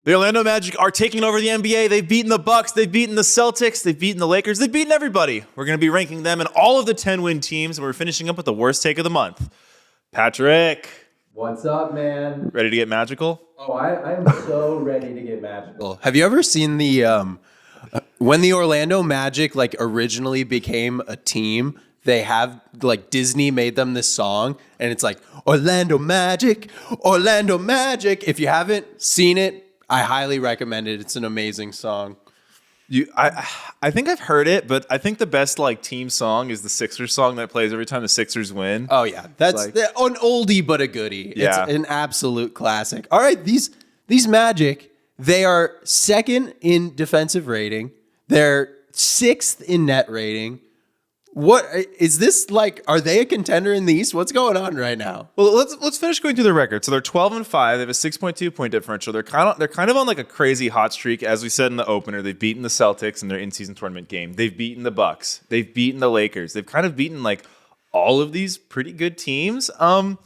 The Orlando Magic are taking over the NBA. They've beaten the Bucks. They've beaten the Celtics. They've beaten the Lakers. They've beaten everybody. We're going to be ranking them in all of the 10-win teams, and we're finishing up with the worst take of the month. Patrick. What's up, man? Ready to get magical? Oh, I am so ready to get magical. Have you ever seen the when the Orlando Magic originally became a team? They have Disney made them this song, and it's like Orlando Magic, Orlando Magic. If you haven't seen it, I highly recommend it. It's an amazing song. I think I've heard it, but I think the best team song is the Sixers song that plays every time the Sixers win. Oh yeah, that's an oldie but a goodie. Yeah. It's an absolute classic. All right, these Magic, they are second in defensive rating. They're sixth in net rating. What is this like? Are they a contender in the East? What's going on right now? Well, let's finish going through the record. So they're 12-5. They have a 6.2 point differential. They're kind of on a crazy hot streak. As we said in the opener, they've beaten the Celtics in their in-season tournament game. They've beaten the Bucks. They've beaten the Lakers. They've kind of beaten all of these pretty good teams. You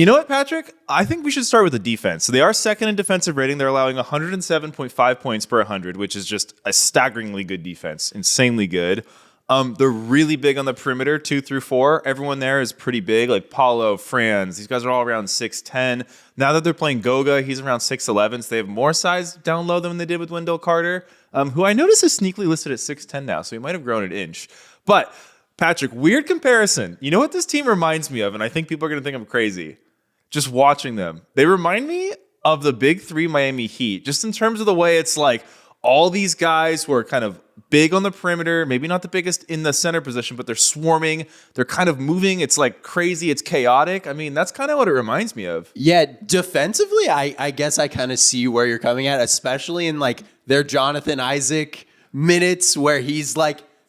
know what, Patrick? I think we should start with the defense. So they are second in defensive rating. They're allowing 107.5 points per 100, which is just a staggeringly good defense, insanely good. They're really big on the perimeter, 2 through 4. Everyone there is pretty big, like Paulo, Franz. These guys are all around 6'10". Now that they're playing Goga, he's around 6'11", so they have more size down low than they did with Wendell Carter, who I notice is sneakily listed at 6'10" now, so he might have grown an inch. But, Patrick, weird comparison. You know what this team reminds me of, and I think people are going to think I'm crazy, just watching them. They remind me of the Big Three Miami Heat, just in terms of the way it's all these guys who are kind of big on the perimeter, maybe not the biggest in the center position, but they're swarming. They're kind of moving. It's crazy. It's chaotic. I mean, that's kind of what it reminds me of. Yeah, defensively, I guess I kind of see where you're coming at, especially in their Jonathan Isaac minutes where he's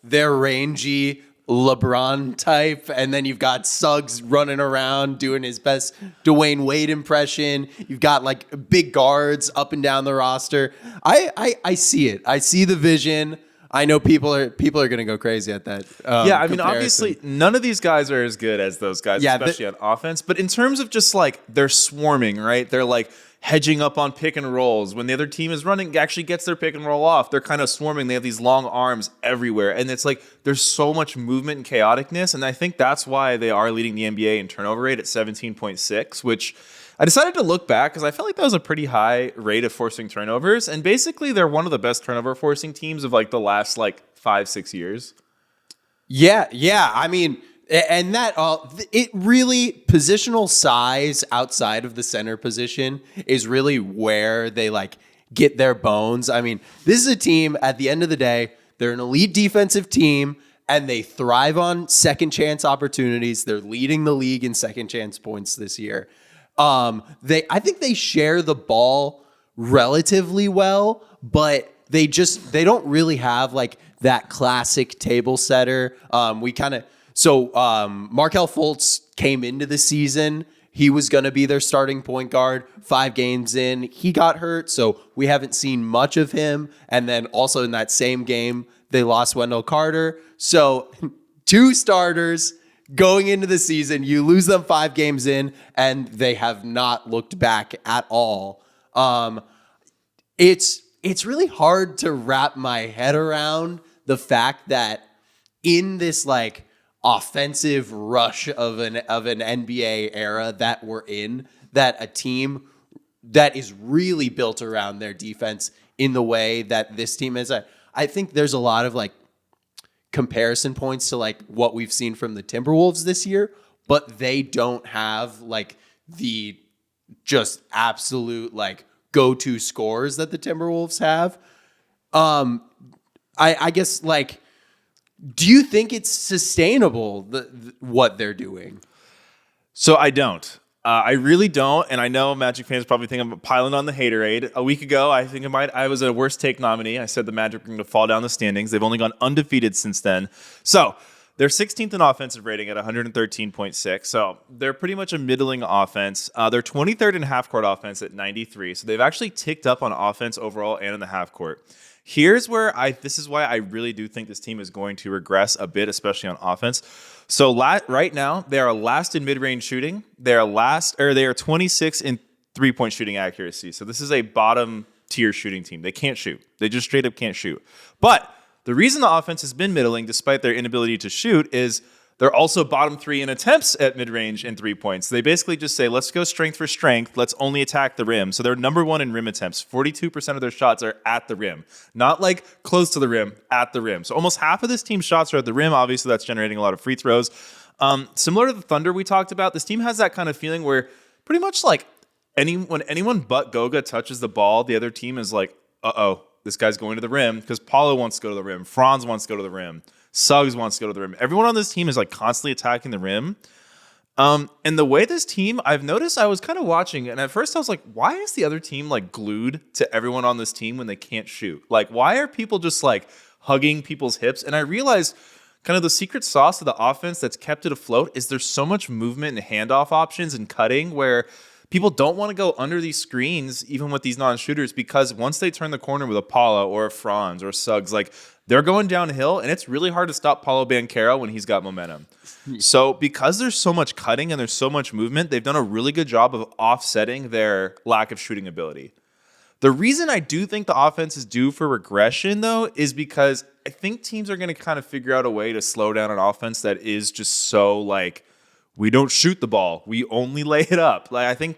their rangy LeBron type, and then you've got Suggs running around doing his best Dwayne Wade impression. You've got big guards up and down the roster. I see it. I see the vision. I know people are going to go crazy at that. Yeah, I mean, comparison. obviously, none of these guys are as good as those guys, especially on offense. But in terms of just they're swarming, right? They're hedging up on pick and rolls. When the other team is running, actually gets their pick and roll off, they're kind of swarming. They have these long arms everywhere. And it's there's so much movement and chaoticness. And I think that's why they are leading the NBA in turnover rate at 17.6, which I decided to look back because I felt that was a pretty high rate of forcing turnovers. And basically, they're one of the best turnover forcing teams of the last 5-6 years. Yeah. I mean, and that it really, positional size outside of the center position is really where they get their bones. I mean, this is a team at the end of the day, they're an elite defensive team and they thrive on second chance opportunities. They're leading the league in second chance points this year. I think they share the ball relatively well, but they don't really have that classic table setter. Markelle Fultz came into the season. He was going to be their starting point guard. 5 games in, he got hurt, so we haven't seen much of him. And then also in that same game, they lost Wendell Carter. So 2 starters going into the season, you lose them 5 games in, and they have not looked back at all. It's really hard to wrap my head around the fact that in this offensive rush of an NBA era that we're in, that a team that is really built around their defense in the way that this team is. I think there's a lot of comparison points to what we've seen from the Timberwolves this year, but they don't have the just absolute go-to scores that the Timberwolves have. I guess do you think it's sustainable, what they're doing? So I don't. I really don't, and I know Magic fans probably think I'm piling on the haterade. A week ago, I was a worst take nominee. I said the Magic were going to fall down the standings. They've only gone undefeated since then. So they're 16th in offensive rating at 113.6. So they're pretty much a middling offense. They're 23rd in half-court offense at 93. So they've actually ticked up on offense overall and in the half-court. Here's where this is why I really do think this team is going to regress a bit, especially on offense. So right now, they are last in mid-range shooting. They are 26th in 3-point shooting accuracy. So this is a bottom tier shooting team. They can't shoot. They just straight up can't shoot. But the reason the offense has been middling despite their inability to shoot is they're also bottom 3 in attempts at mid-range and 3 points. They basically just say, let's go strength for strength. Let's only attack the rim. So they're number 1 in rim attempts. 42% of their shots are at the rim. Not like close to the rim, at the rim. So almost half of this team's shots are at the rim. Obviously, that's generating a lot of free throws. Similar to the Thunder we talked about, this team has that kind of feeling where pretty much like when anyone but Goga touches the ball, the other team is like, uh-oh, this guy's going to the rim because Paulo wants to go to the rim. Franz wants to go to the rim. Suggs wants to go to the rim. Everyone on this team is like constantly attacking the rim. And the way this team, I've noticed, I was kind of watching, and at first I was like, why is the other team like glued to everyone on this team when they can't shoot? Like, why are people just like hugging people's hips? And I realized kind of the secret sauce of the offense that's kept it afloat is there's so much movement and handoff options and cutting where people don't want to go under these screens, even with these non-shooters, because once they turn the corner with a Paulo or a Franz or Suggs, like they're going downhill, and it's really hard to stop Paulo Banchero when he's got momentum. So because there's so much cutting and there's so much movement, they've done a really good job of offsetting their lack of shooting ability. The reason I do think the offense is due for regression, though, is because I think teams are going to kind of figure out a way to slow down an offense that is just so like, we don't shoot the ball, we only lay it up. Like I think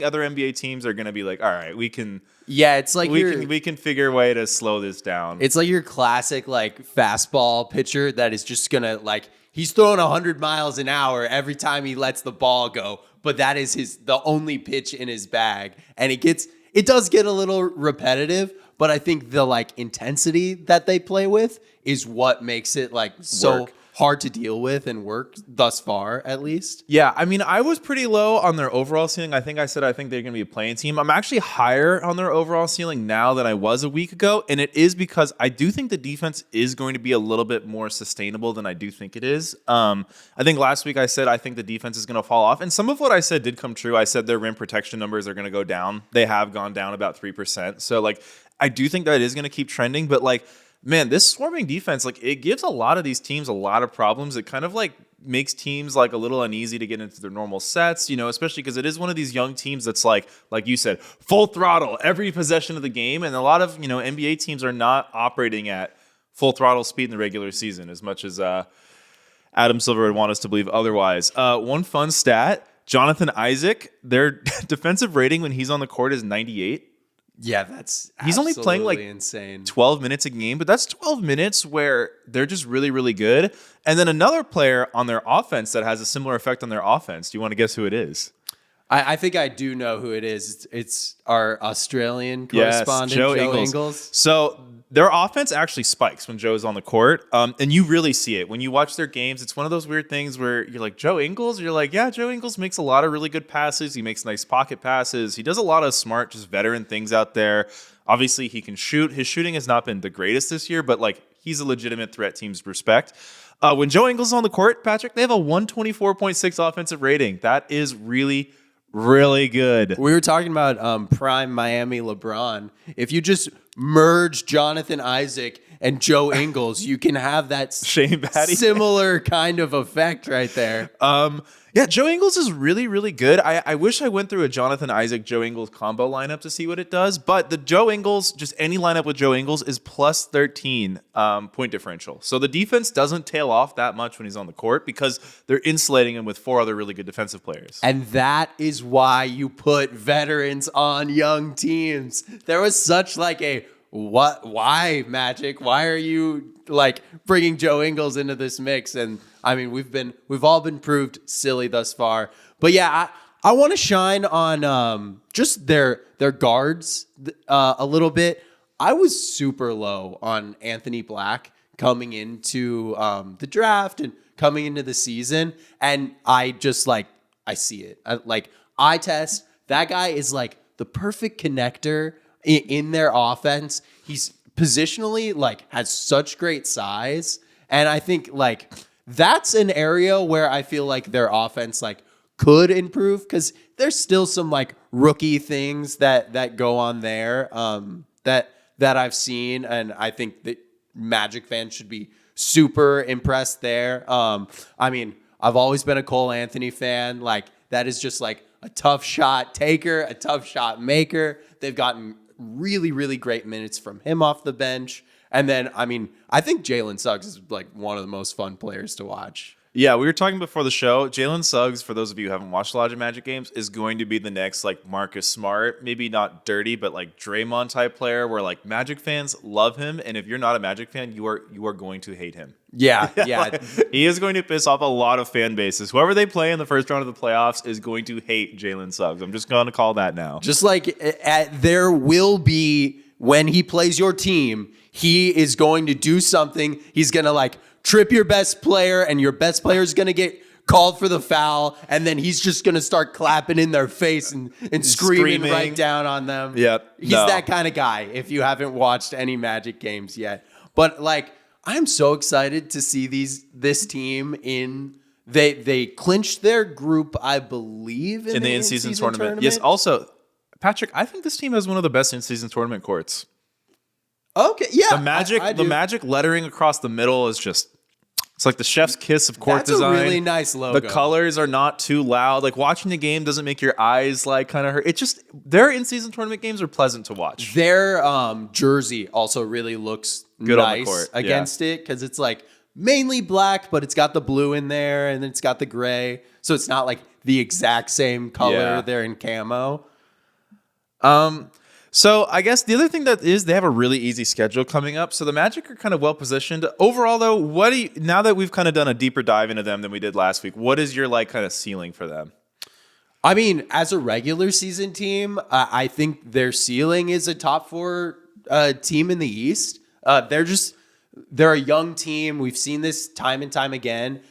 other NBA teams are going to be like, all right, we can. Yeah, it's like we can figure a way to slow this down. It's like your classic like fastball pitcher that is just gonna like he's throwing 100 miles an hour every time he lets the ball go, but that is the only pitch in his bag, and it does get a little repetitive. But I think the like intensity that they play with is what makes it like so hard to deal with and work thus far, at least. Yeah, I mean, I was pretty low on their overall ceiling. I think they're going to be a playing team. I'm actually higher on their overall ceiling now than I was a week ago, and it is because I do think the defense is going to be a little bit more sustainable than I do think it is. I think last week I said I think the defense is going to fall off, and some of what I said did come true. I said their rim protection numbers are going to go down. They have gone down about 3%. So, like, I do think that is going to keep trending, but, like, man, this swarming defense, like, it gives a lot of these teams a lot of problems. It kind of like makes teams like a little uneasy to get into their normal sets, you know, especially because it is one of these young teams that's like you said, full throttle every possession of the game. And a lot of, you know, NBA teams are not operating at full throttle speed in the regular season as much as Adam Silver would want us to believe otherwise. One fun stat, Jonathan Isaac, their defensive rating when he's on the court is 98. Yeah, that's he's only playing like insane. 12 minutes a game, but that's 12 minutes where they're just really, really good. And then another player on their offense that has a similar effect on their offense. Do you want to guess who it is? I think I do know who it is. It's our Australian correspondent, Joe Ingles. So their offense actually spikes when Joe's on the court, and you really see it. When you watch their games, it's one of those weird things where you're like, Joe Ingles? You're like, yeah, Joe Ingles makes a lot of really good passes. He makes nice pocket passes. He does a lot of smart, just veteran things out there. Obviously, he can shoot. His shooting has not been the greatest this year, but like he's a legitimate threat teams respect. When Joe Ingles is on the court, Patrick, they have a 124.6 offensive rating. That is really, really good. We were talking about prime Miami LeBron. If you just merge Jonathan Isaac and Joe Ingles, you can have that similar kind of effect right there. Yeah, Joe Ingles is really, really good. I wish I went through a Jonathan Isaac, Joe Ingles combo lineup to see what it does, but the Joe Ingles, just any lineup with Joe Ingles is plus 13 point differential. So the defense doesn't tail off that much when he's on the court because they're insulating him with 4 other really good defensive players. And that is why you put veterans on young teams. There was such like a why Magic? Why are you like bringing Joe Ingles into this mix? And I mean, we've all been proved silly thus far. But yeah, I want to shine on just their guards a little bit. I was super low on Anthony Black coming into the draft and coming into the season, and I just like I see it. Eye test. That guy is like the perfect connector in their offense. He's positionally like has such great size, and I think like that's an area where I feel like their offense like could improve because there's still some like rookie things that go on there that I've seen, and I think that Magic fans should be super impressed there. I mean, I've always been a Cole Anthony fan. Like that is just like a tough shot taker, a tough shot maker. They've gotten really, really great minutes from him off the bench. And then, I mean, I think Jalen Suggs is like one of the most fun players to watch. Yeah, we were talking before the show. Jalen Suggs, for those of you who haven't watched a lot of Magic games, is going to be the next like Marcus Smart, maybe not dirty, but like Draymond type player where like Magic fans love him. And if you're not a Magic fan, you are going to hate him. Yeah. He is going to piss off a lot of fan bases. Whoever they play in the first round of the playoffs is going to hate Jalen Suggs. I'm just going to call that now. Just like there will be, when he plays your team, he is going to do something. He's going to like trip your best player, and your best player is going to get called for the foul, and then he's just going to start clapping in their face and screaming right down on them. Yep. He's that kind of guy if you haven't watched any Magic games yet. But like, I'm so excited to see this team in they clinched their group, I believe, in the in-season tournament. Yes, also, Patrick, I think this team has one of the best in-season tournament courts. Okay, yeah. The Magic lettering across the middle is just, it's like the chef's kiss of court design. That's a really nice logo. The colors are not too loud. Like watching the game doesn't make your eyes like kind of hurt. It just, their in-season tournament games are pleasant to watch. Their jersey also really looks good nice on the court against it, because it's like mainly black, but it's got the blue in there, and then it's got the gray. So it's not like the exact same color. Yeah. They're in camo. So I guess the other thing that is they have a really easy schedule coming up. So the Magic are kind of well positioned. Overall, though, now that we've kind of done a deeper dive into them than we did last week, what is your like kind of ceiling for them? I mean, as a regular season team, I think their ceiling is a top 4 team in the East. They're a young team. We've seen this time and time again.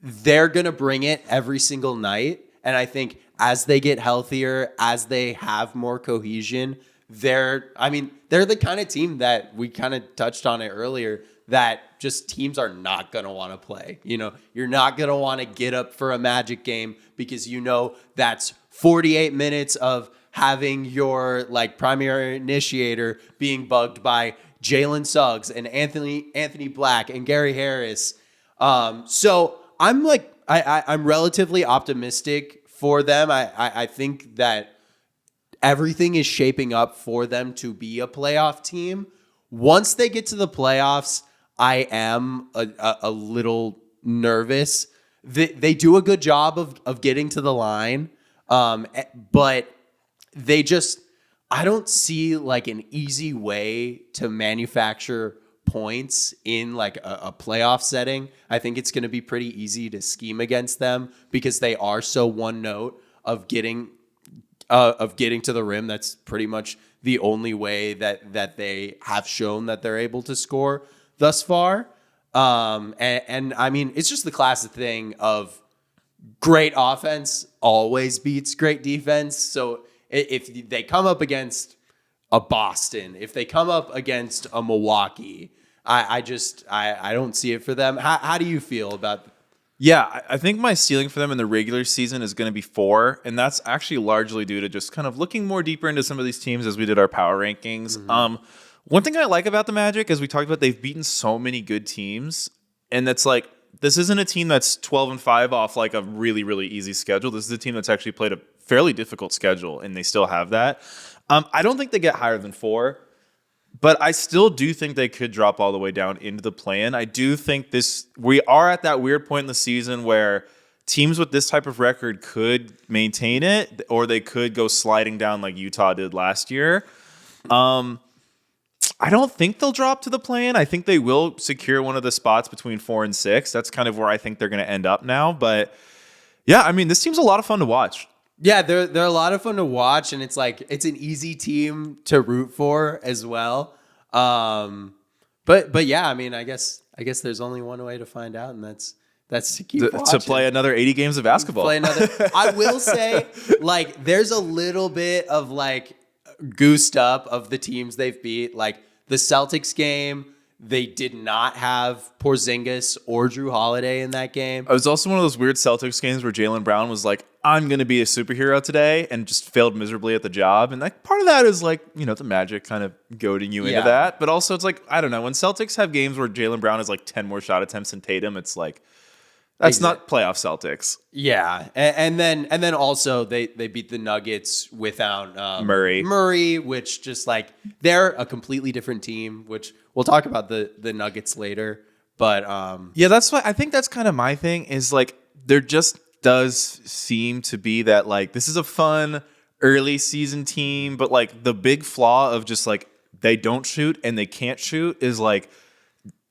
They're going to bring it every single night. And I think as they get healthier, as they have more cohesion, they're the kind of team that we kind of touched on it earlier, that just teams are not going to want to play. You know, you're not going to want to get up for a Magic game because you know that's 48 minutes of having your like primary initiator being bugged by Jalen Suggs and Anthony Black and Gary Harris. So I'm like, I'm relatively optimistic for them. I think that everything is shaping up for them to be a playoff team. Once they get to the playoffs, I am a little nervous. They do a good job of getting to the line, but I don't see like an easy way to manufacture points in like a playoff setting. I think it's going to be pretty easy to scheme against them because they are so one note of getting to the rim. That's pretty much the only way that they have shown that they're able to score thus far. And I mean, it's just the classic thing of great offense always beats great defense. So if they come up against a Boston, if they come up against a Milwaukee, I don't see it for them. How do you feel about? Yeah, I think my ceiling for them in the regular season is going to be 4, and that's actually largely due to just kind of looking more deeper into some of these teams as we did our power rankings. Mm-hmm. One thing I like about the Magic, as we talked about, they've beaten so many good teams, and that's like, this isn't a team that's 12-5 off like a really, really easy schedule. This is a team that's actually played a fairly difficult schedule, and they still have that. I don't think they get higher than 4. But I still do think they could drop all the way down into the play-in. I do think we are at that weird point in the season where teams with this type of record could maintain it, or they could go sliding down like Utah did last year. I don't think they'll drop to the play-in. I think they will secure one of the spots between 4 and 6. That's kind of where I think they're going to end up now. But yeah, I mean, this team's a lot of fun to watch. Yeah, they're a lot of fun to watch, and it's like it's an easy team to root for as well. But yeah, I mean, I guess there's only one way to find out, and that's to keep watching. To play another 80 games of basketball. I will say, like, there's a little bit of like goosed up of the teams they've beat, like the Celtics game. They did not have Porzingis or Drew Holiday in that game. It was also one of those weird Celtics games where Jaylen Brown was like, I'm going to be a superhero today, and just failed miserably at the job. And like part of that is like, you know, the Magic kind of goading you into that. But also it's like, I don't know, when Celtics have games where Jaylen Brown has like 10 more shot attempts than Tatum, it's like, That's not playoff Celtics. Yeah, and then also they beat the Nuggets without Murray, which just like they're a completely different team. Which we'll talk about the Nuggets later, but yeah, that's why I think that's kind of my thing. Is like there just does seem to be that like this is a fun early season team, but like the big flaw of just like they don't shoot and they can't shoot is like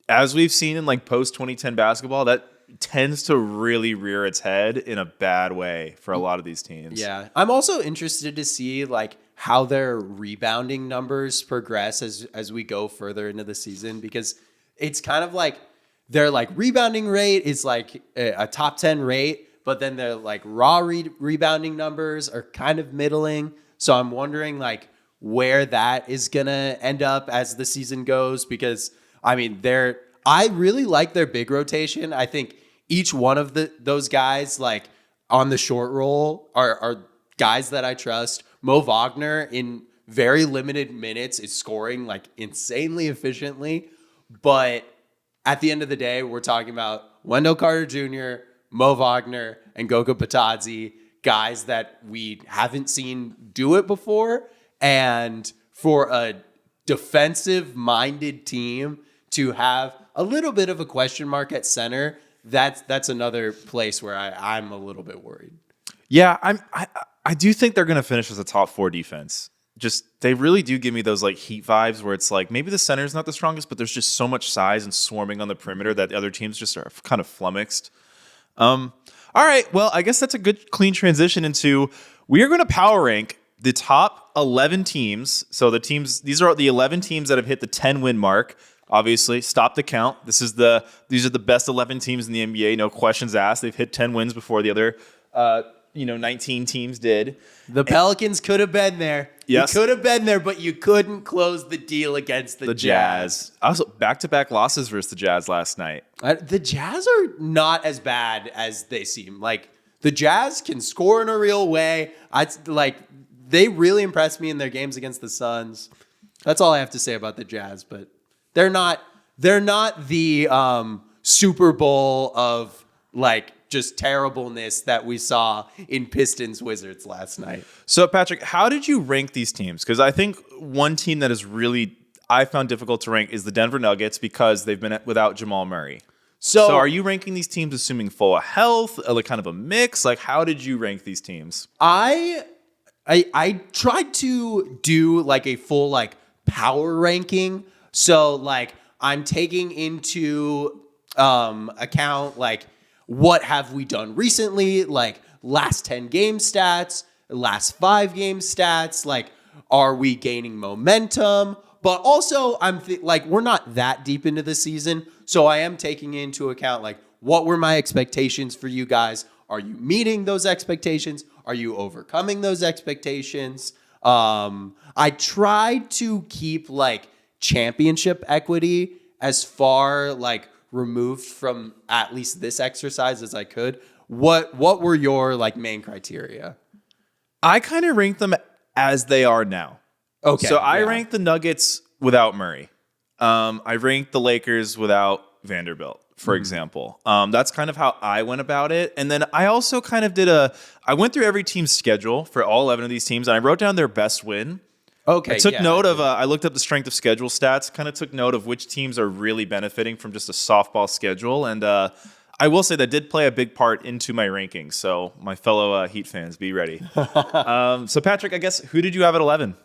as we've seen in like post 2010 basketball that tends to really rear its head in a bad way for a lot of these teams. Yeah. I'm also interested to see like how their rebounding numbers progress as we go further into the season, because it's kind of like their like rebounding rate is like a top 10 rate, but then their like raw rebounding numbers are kind of middling. So I'm wondering like where that is going to end up as the season goes, because I mean, I really like their big rotation. I think each one of those guys, like on the short roll, are guys that I trust. Mo Wagner in very limited minutes is scoring like insanely efficiently, but at the end of the day, we're talking about Wendell Carter Jr., Mo Wagner, and Goga Batadze, guys that we haven't seen do it before, and for a defensive-minded team to have a little bit of a question mark at center, that's another place where I'm a little bit worried. Yeah, I do think they're going to finish as a top 4 defense. Just they really do give me those like Heat vibes where it's like maybe the center's not the strongest, but there's just so much size and swarming on the perimeter that the other teams just are kind of flummoxed. All right, well, I guess that's a good clean transition into we are going to power rank the top 11 teams. So these are the 11 teams that have hit the 10-win mark. Obviously, stop the count. These are the best 11 teams in the NBA. No questions asked. They've hit 10 wins before the other 19 teams did. The Pelicans could have been there. Yes. You could have been there, but you couldn't close the deal against the Jazz. Also, back-to-back losses versus the Jazz last night. The Jazz are not as bad as they seem. Like, the Jazz can score in a real way. They really impressed me in their games against the Suns. That's all I have to say about the Jazz, but they're not the Super Bowl of like just terribleness that we saw in Pistons Wizards last night. So, Patrick, how did you rank these teams? Because I think one team that is really I found difficult to rank is the Denver Nuggets because they've been without Jamal Murray. So are you ranking these teams assuming full health, like kind of a mix? Like, how did you rank these teams? I tried to do like a full like power ranking. So like I'm taking into account like what have we done recently, like last 10 game stats, last 5 game stats, like are we gaining momentum? But also I'm like we're not that deep into the season, so I am taking into account like what were my expectations for you guys? Are you meeting those expectations? Are you overcoming those expectations? I tried to keep like championship equity as far like removed from at least this exercise as I could. What were your like main criteria? I kind of ranked them as they are now. Okay. So I ranked the Nuggets without Murray. I ranked the Lakers without Vanderbilt, for example. That's kind of how I went about it. And then I also kind of I went through every team's schedule for all 11 of these teams, and I wrote down their best win. Okay. I took note of, I looked up the strength of schedule stats, kind of took note of which teams are really benefiting from just a softball schedule. And I will say that did play a big part into my rankings. So my fellow Heat fans, be ready. So Patrick, I guess, who did you have at 11?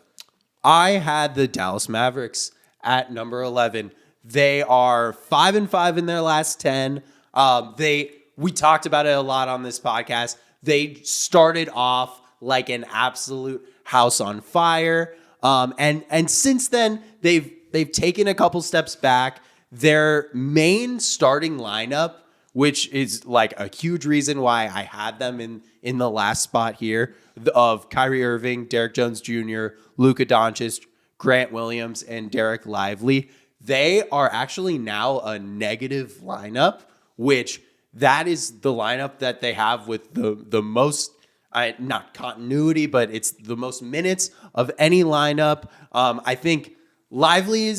I had the Dallas Mavericks at number 11. They are 5-5 in their last 10. We talked about it a lot on this podcast. They started off like an absolute house on fire. And since then they've taken a couple steps back. Their main starting lineup, which is like a huge reason why I had them in the last spot here, of Kyrie Irving, Derek Jones Jr., Luka Doncic, Grant Williams, and Derek Lively. They are actually now a negative lineup, which that is the lineup that they have with the most, not continuity, but it's the most minutes of any lineup. I think Lively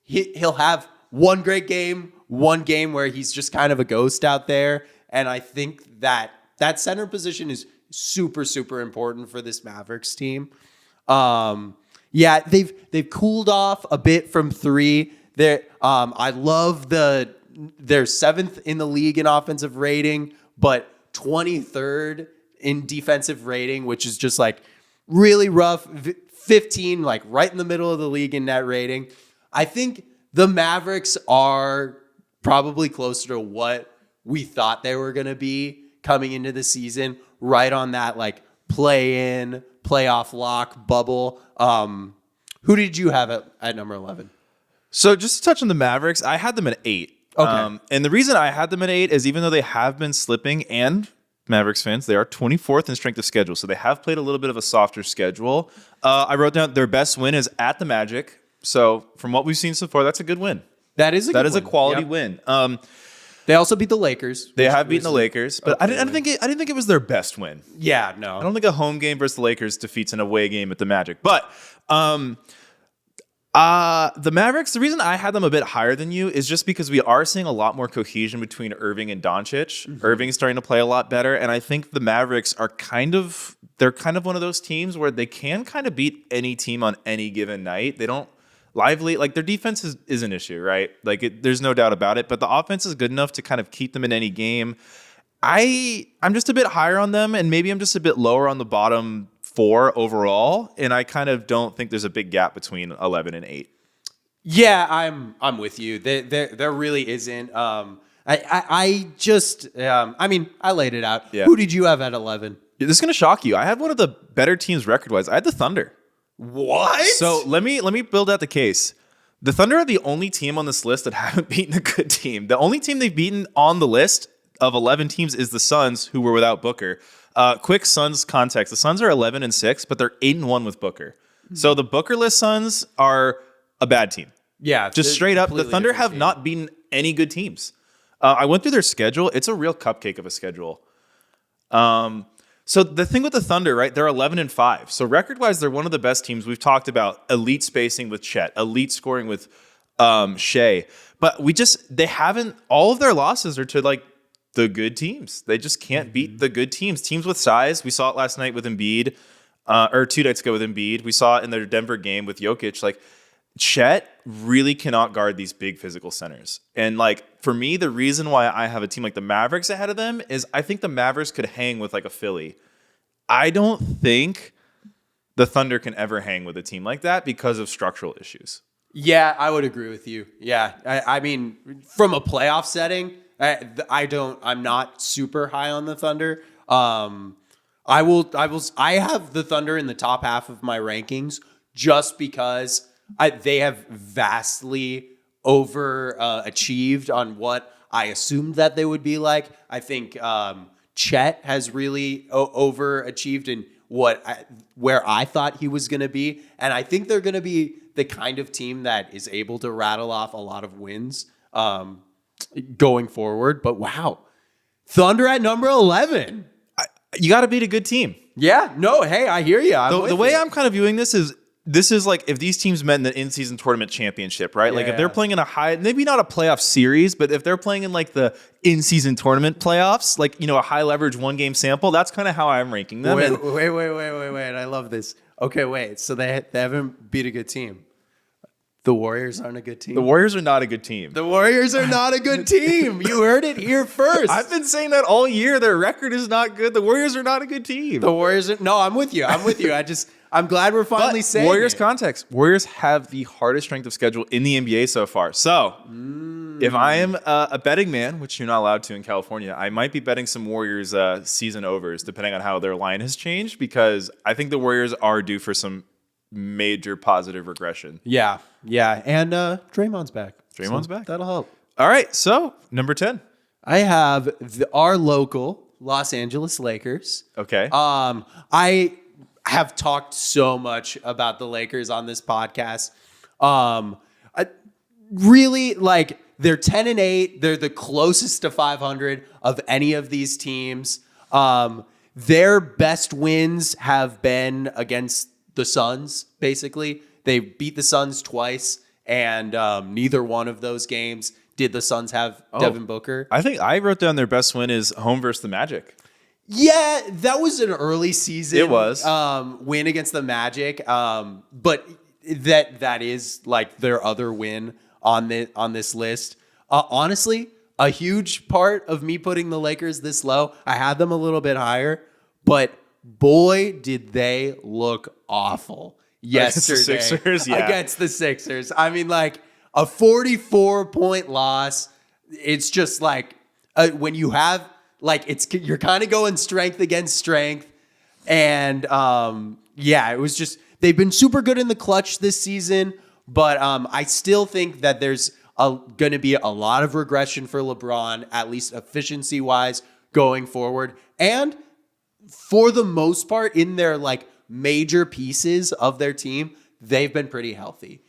he'll have one great game, one game where he's just kind of a ghost out there, And I think that center position is super, super important for this Mavericks team. Yeah, they've cooled off a bit from three. I love they're 7th in the league in offensive rating, but 23rd in defensive rating, which is just like really rough. 15, like right in the middle of the league in net rating. I think the Mavericks are probably closer to what we thought they were going to be coming into the season, right on that like play-in, playoff lock bubble. Who did you have at number 11? So just to touch on the Mavericks, I had them at 8. Okay. And the reason I had them at 8 is even though they have been slipping, and Mavericks fans, they are 24th in strength of schedule. So they have played a little bit of a softer schedule. I wrote down their best win is at the Magic. So from what we've seen so far, that's a good win. That is a quality win. They also beat the Lakers. They have beaten the Lakers, but I didn't think it was their best win. Yeah, no. I don't think a home game versus the Lakers defeats an away game at the Magic. But the Mavericks, the reason I had them a bit higher than you is just because we are seeing a lot more cohesion between Irving and Doncic. Mm-hmm. Irving is starting to play a lot better, and I think the Mavericks are kind of one of those teams where they can kind of beat any team on any given night. They don't like their defense is an issue, right? Like there's no doubt about it, but the offense is good enough to kind of keep them in any game. I'm just a bit higher on them, and maybe I'm just a bit lower on the bottom 4 overall, and I kind of don't think there's a big gap between 11 and 8. Yeah, I'm with you. There really isn't. I laid it out. Yeah. Who did you have at 11? This is gonna shock you. I had one of the better teams record-wise. I had the Thunder. What? So let me build out the case. The Thunder are the only team on this list that haven't beaten a good team. The only team they've beaten on the list of 11 teams is the Suns, who were without Booker. Quick Suns context. The Suns are 11-6, but they're 8-1 with Booker. So the Booker-less Suns are a bad team. Yeah. Just straight up, the Thunder have not beaten any good teams. I went through their schedule. It's a real cupcake of a schedule. So the thing with the Thunder, right? They're 11-5. So record-wise, they're one of the best teams. We've talked about elite spacing with Chet, elite scoring with Shea. But they haven't, all of their losses are to like the good teams. They just can't beat the good teams. Teams with size. We saw it last night with Embiid, or 2 nights ago with Embiid. We saw it in their Denver game with Jokic. Like, Chet really cannot guard these big physical centers. And like, for me, the reason why I have a team like the Mavericks ahead of them is I think the Mavericks could hang with like a Philly. I don't think the Thunder can ever hang with a team like that because of structural issues. Yeah, I would agree with you. Yeah. I mean, from a playoff setting, I'm not super high on the Thunder. I have the Thunder in the top half of my rankings just because they have vastly overachieved on what I assumed that they would be like. I think Chet has really overachieved in where I thought he was going to be. And I think they're going to be the kind of team that is able to rattle off a lot of wins going forward. But wow, Thunder at number 11. You got to beat a good team. Yeah, no, hey, I hear you. The way I'm kind of viewing this is like if these teams met in the in-season tournament championship, right? Like if they're playing in a high, maybe not a playoff series, but if they're playing in like the in-season tournament playoffs, like, a high leverage 1-game sample, that's kind of how I'm ranking them. Wait. I love this. Okay, wait. So they haven't beat a good team. The Warriors aren't a good team. The Warriors are not a good team. The Warriors are not a good team. You heard it here first. I've been saying that all year. Their record is not good. The Warriors are not a good team. No, I'm with you. I'm glad we're finally saying Warriors it. context. Warriors have the hardest strength of schedule in the NBA so far. So if I am a betting man, which you're not allowed to in California, I might be betting some Warriors season overs, depending on how their line has changed, because I think the Warriors are due for some major positive regression. Yeah. And Draymond's back. Draymond's back. That'll help. All right. So number 10. I have our local Los Angeles Lakers. Okay. I have talked so much about the Lakers on this podcast. I really like they're 10-8. They're the closest to 500 of any of these teams. Their best wins have been against the Suns, basically. They beat the Suns twice, and neither one of those games did the Suns have Devin Booker? I think I wrote down their best win is home versus the Magic. Yeah, that was an early season. It was. Win against the Magic. But that is like their other win on this list. Honestly, a huge part of me putting the Lakers this low, I had them a little bit higher, but boy, did they look awful yesterday. Against the Sixers? Yeah. Against the Sixers. I mean, like a 44-point loss. It's just like when you have you're kind of going strength against strength. And it was just, they've been super good in the clutch this season, but I still think that there's going to be a lot of regression for LeBron, at least efficiency wise going forward. And for the most part, in their like major pieces of their team, they've been pretty healthy.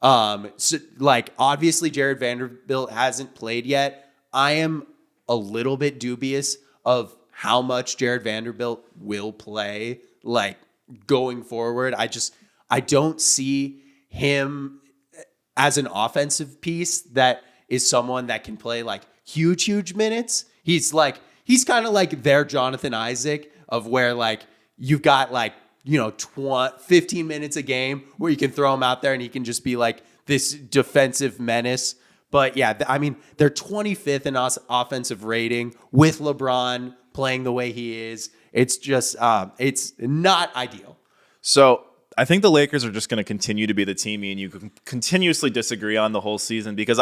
So like obviously Jared Vanderbilt hasn't played yet. I am a little bit dubious of how much Jared Vanderbilt will play like going forward. I don't see him as an offensive piece that is someone that can play like huge minutes. He's kind of like their Jonathan Isaac, of where like you've got like, 15 minutes a game where you can throw him out there and he can just be like this defensive menace. But yeah, I mean, they're 25th in offensive rating with LeBron playing the way he is. It's just, it's not ideal. So I think the Lakers are just going to continue to be the team me and you can continuously disagree on the whole season, because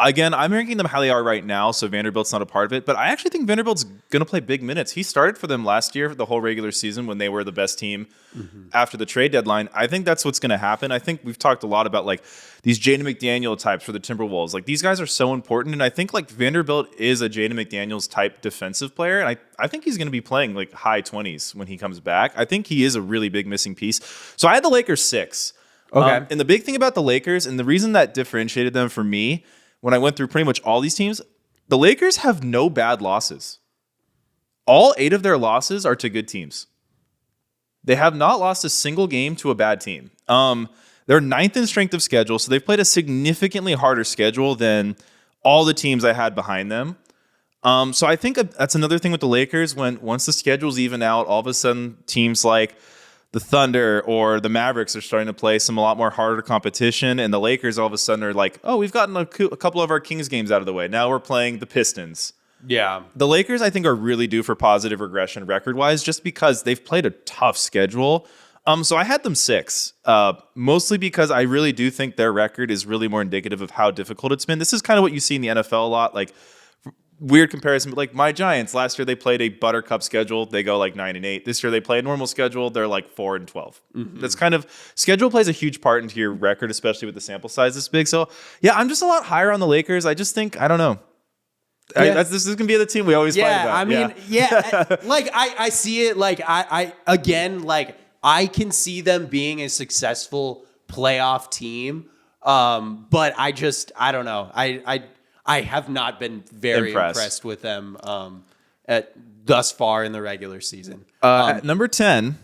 I'm ranking them how they are right now, so Vanderbilt's not a part of it. But I actually think Vanderbilt's going to play big minutes. He started for them last year, the whole regular season, when they were the best team after the trade deadline. I think that's what's going to happen. I think we've talked a lot about like these Jaden McDaniel types for the Timberwolves. Like these guys are so important, and I think like Vanderbilt is a Jaden McDaniels type defensive player, and I think he's going to be playing like high 20s when he comes back. I think he is a really big missing piece. So I had the Lakers 6. Okay. And the big thing about the Lakers, and the reason that differentiated them for me, when I went through pretty much all these teams, the Lakers have no bad losses. All 8 of their losses are to good teams. They have not lost a single game to a bad team. They're 9th in strength of schedule, so they've played a significantly harder schedule than all the teams I had behind them. So I think that's another thing with the Lakers. Once the schedule's even out, all of a sudden teams like the Thunder or the Mavericks are starting to play a lot more harder competition, and the Lakers all of a sudden are like, oh, we've gotten a couple of our Kings games out of the way. Now we're playing the Pistons. Yeah. The Lakers, I think, are really due for positive regression record-wise, just because they've played a tough schedule. So I had them 6, mostly because I really do think their record is really more indicative of how difficult it's been. This is kind of what you see in the NFL a lot, like weird comparison, but like my Giants, last year they played a buttercup schedule. They go like 9-8. This year they play a normal schedule. They're like 4-12. That's kind of, schedule plays a huge part into your record, especially with the sample size this big. So yeah, I'm just a lot higher on the Lakers. I just think, I don't know. Yeah. This is gonna be the team we always fight about. I mean, like I see it. Like I again, like I can see them being a successful playoff team. But I don't know. I have not been very impressed with them thus far in the regular season. At number 10,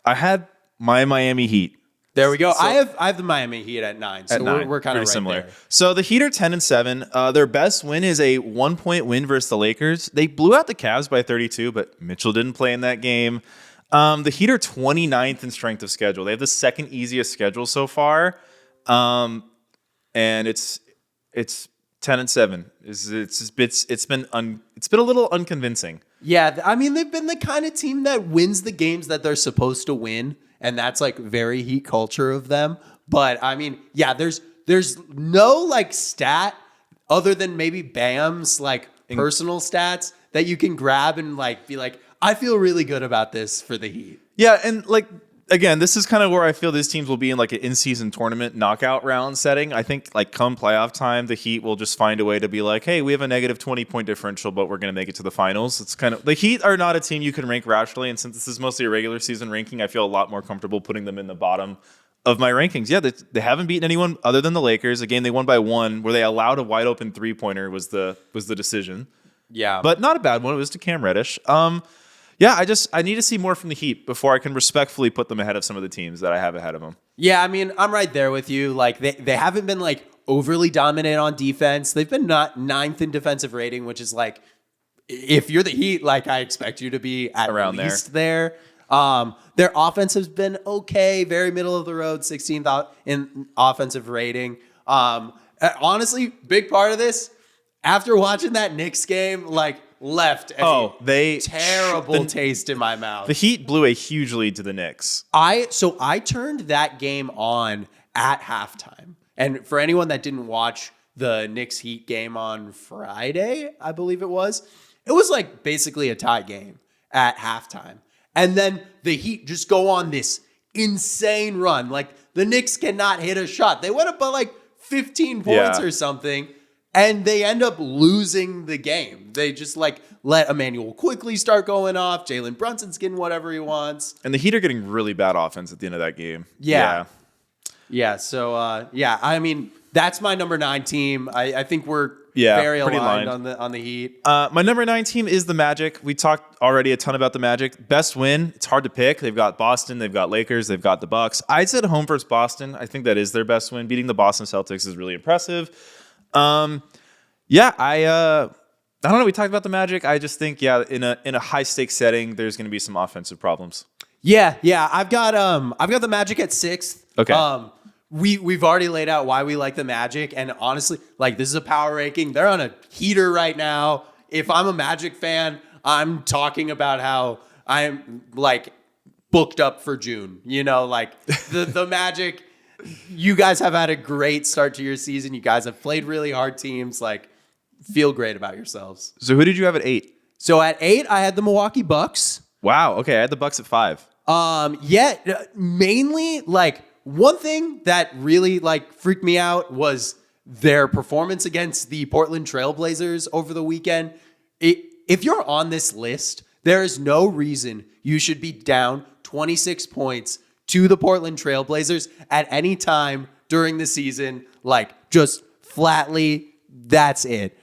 I had my Miami Heat. There we go. So, I have the Miami Heat at 9. So we're kind of right similar. there. So the Heat are 10-7. Their best win is a 1-point win versus the Lakers. They blew out the Cavs by 32, but Mitchell didn't play in that game. The Heat are 29th in strength of schedule. They have the second easiest schedule so far. And it's 10-7. It's been a little unconvincing. Yeah, I mean they've been the kind of team that wins the games that they're supposed to win, and that's like very Heat culture of them. But I mean, yeah, there's no like stat other than maybe Bam's like personal stats that you can grab and like be like, I feel really good about this for the Heat. Yeah, and like again, this is kind of where I feel these teams will be in like an in-season tournament knockout round setting. I think like come playoff time, the Heat will just find a way to be like, hey, we have a negative 20-point differential, but we're going to make it to the finals. It's kind of, the Heat are not a team you can rank rationally, and since this is mostly a regular season ranking, I feel a lot more comfortable putting them in the bottom of my rankings. Yeah, they haven't beaten anyone other than the Lakers. A game they won by 1, where they allowed a wide open 3-pointer was the decision. Yeah, but not a bad one. It was to Cam Reddish. Yeah, I need to see more from the Heat before I can respectfully put them ahead of some of the teams that I have ahead of them. Yeah, I mean, I'm right there with you. Like they haven't been like overly dominant on defense. They've been not ninth in defensive rating, which is like, if you're the Heat, like I expect you to be at Around least there. Their offense has been okay, very middle of the road, 16th in offensive rating. Honestly, big part of this, after watching that Knicks game, like left a terrible taste in my mouth. The Heat blew a huge lead to the Knicks. I turned that game on at halftime. And for anyone that didn't watch the Knicks Heat game on Friday, I believe it was like basically a tie game at halftime. And then the Heat just go on this insane run. Like the Knicks cannot hit a shot. They went up by like 15 points or something, and they end up losing the game. They just like let Emmanuel quickly start going off. Jalen Brunson's getting whatever he wants. And the Heat are getting really bad offense at the end of that game. Yeah. So, I mean, that's my number 9 team. I think we're very aligned on the Heat. My number 9 team is the Magic. We talked already a ton about the Magic. Best win, it's hard to pick. They've got Boston, they've got Lakers, they've got the Bucks. I said home versus Boston. I think that is their best win. Beating the Boston Celtics is really impressive. I don't know. We talked about the Magic. I just think, in a high stakes setting, there's going to be some offensive problems. Yeah. I've got the Magic at 6th. Okay. We've already laid out why we like the Magic, and honestly, like this is a power ranking. They're on a heater right now. If I'm a Magic fan, I'm talking about how I'm like booked up for June. You know, like the Magic. You guys have had a great start to your season. You guys have played really hard teams. Like, feel great about yourselves. So who did you have at 8? So at 8, I had the Milwaukee Bucks. Wow. Okay, I had the Bucks at 5. Mainly like. One thing that really like freaked me out was their performance against the Portland Trailblazers over the weekend. If you're on this list, there is no reason you should be down 26 points to the Portland Trailblazers at any time during the season. Like just flatly, that's it.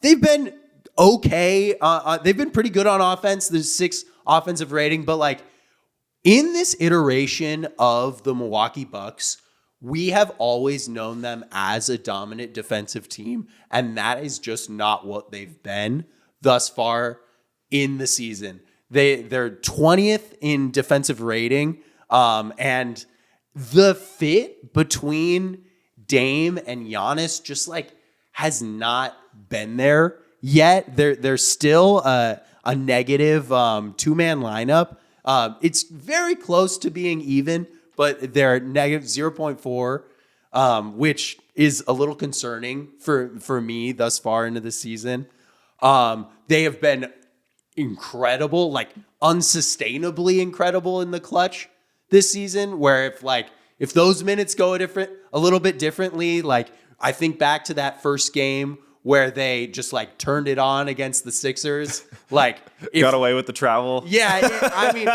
They've been okay. They've been pretty good on offense. There's 6 offensive rating, but like, in this iteration of the Milwaukee Bucks, we have always known them as a dominant defensive team, and that is just not what they've been thus far in the season. They're 20th in defensive rating, and the fit between Dame and Giannis just like has not been there yet. They're still a negative 2-man lineup. It's very close to being even, but they're negative 0.4, which is a little concerning for me thus far into the season. They have been incredible, like unsustainably incredible in the clutch this season, where if those minutes go a little bit differently, like I think back to that first game where they just like turned it on against the Sixers. Like got away with the travel. Yeah. I mean,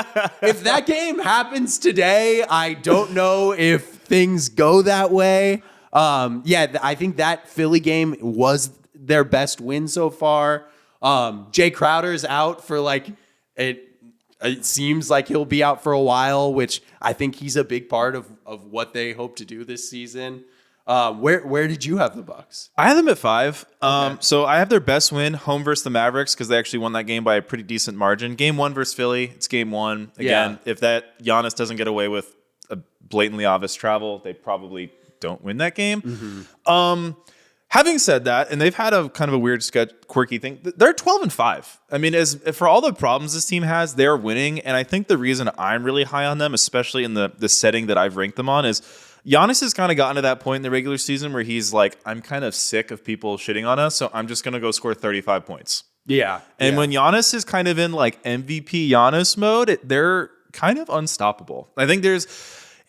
if that game happens today, I don't know if things go that way. I think that Philly game was their best win so far. Jay Crowder's out for like, it seems like he'll be out for a while, which I think he's a big part of what they hope to do this season. Where did you have the Bucks? I had them at 5. Okay. So I have their best win home versus the Mavericks because they actually won that game by a pretty decent margin. Game 1 versus Philly, it's game 1. Again, if that Giannis doesn't get away with a blatantly obvious travel, they probably don't win that game. Mm-hmm. Having said that, and they've had a kind of a weird, quirky thing. They're 12-5. I mean, for all the problems this team has, they're winning. And I think the reason I'm really high on them, especially in the setting that I've ranked them on, is Giannis has kind of gotten to that point in the regular season where he's like, I'm kind of sick of people shitting on us, so I'm just going to go score 35 points. Yeah. And when Giannis is kind of in like MVP Giannis mode, they're kind of unstoppable. I think there's,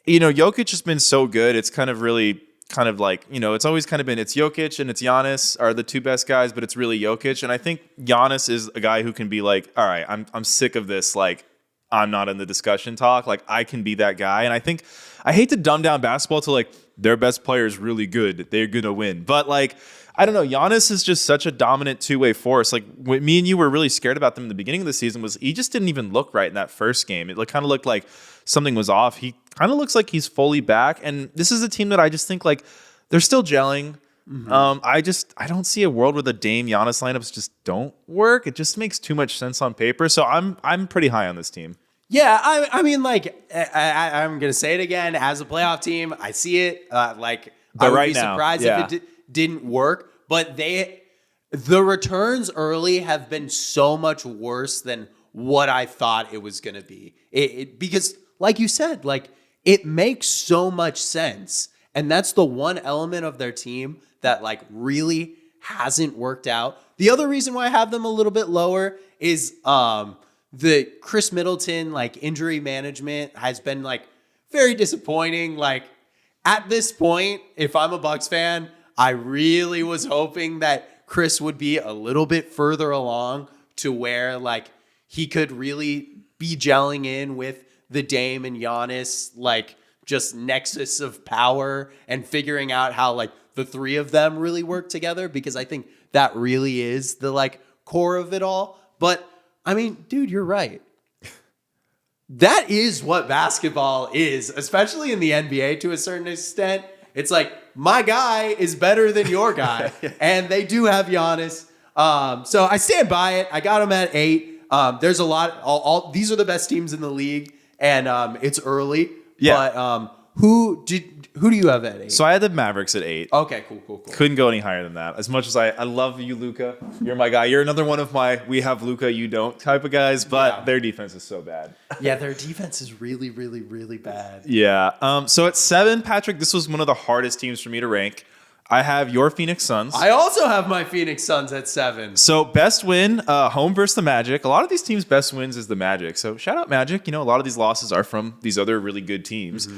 Jokic has been so good. It's kind of really kind of like, it's always kind of been it's Jokic and it's Giannis are the two best guys, but it's really Jokic. And I think Giannis is a guy who can be like, all right, I'm sick of this. Like, I'm not in the discussion talk. Like, I can be that guy. And I think I hate to dumb down basketball to like their best player is really good. They're going to win. But like, I don't know. Giannis is just such a dominant two-way force. Like, what me and you were really scared about them in the beginning of the season was he just didn't even look right in that first game. It kind of looked like something was off. He kind of looks like he's fully back. And this is a team that I just think like they're still gelling. I don't see a world where the Dame Giannis lineups just don't work. It just makes too much sense on paper. So I'm pretty high on this team. Yeah, I mean, like, I'm going to say it again. As a playoff team, I see it. I would right be now, surprised if it didn't work. But the returns early have been so much worse than what I thought it was going to be. Because, like you said, like, it makes so much sense. And that's the one element of their team that, like, really hasn't worked out. The other reason why I have them a little bit lower is the Chris Middleton, like, injury management has been, like, very disappointing. Like, at this point, if I'm a Bucks fan, I really was hoping that Chris would be a little bit further along to where, like, he could really be gelling in with the Dame and Giannis, like, just nexus of power and figuring out how, like, the three of them really work together, because I think that really is the, like, core of it all. But I mean, dude, you're right. That is what basketball is, especially in the NBA to a certain extent. It's like, my guy is better than your guy. And they do have Giannis. So I stand by it. I got him at 8. There's a lot. These are the best teams in the league. And it's early. Yeah. But who do you have at 8? So I had the Mavericks at 8. Okay, cool. Couldn't go any higher than that. As much as I love you, Luka. You're my guy. You're another one of my we have Luka, you don't type of guys, but their defense is so bad. Yeah, their defense is really, really, really bad. Yeah. So at 7, Patrick, this was one of the hardest teams for me to rank. I have your Phoenix Suns. I also have my Phoenix Suns at 7. So best win, home versus the Magic. A lot of these teams' best wins is the Magic. So shout out Magic. You know, a lot of these losses are from these other really good teams.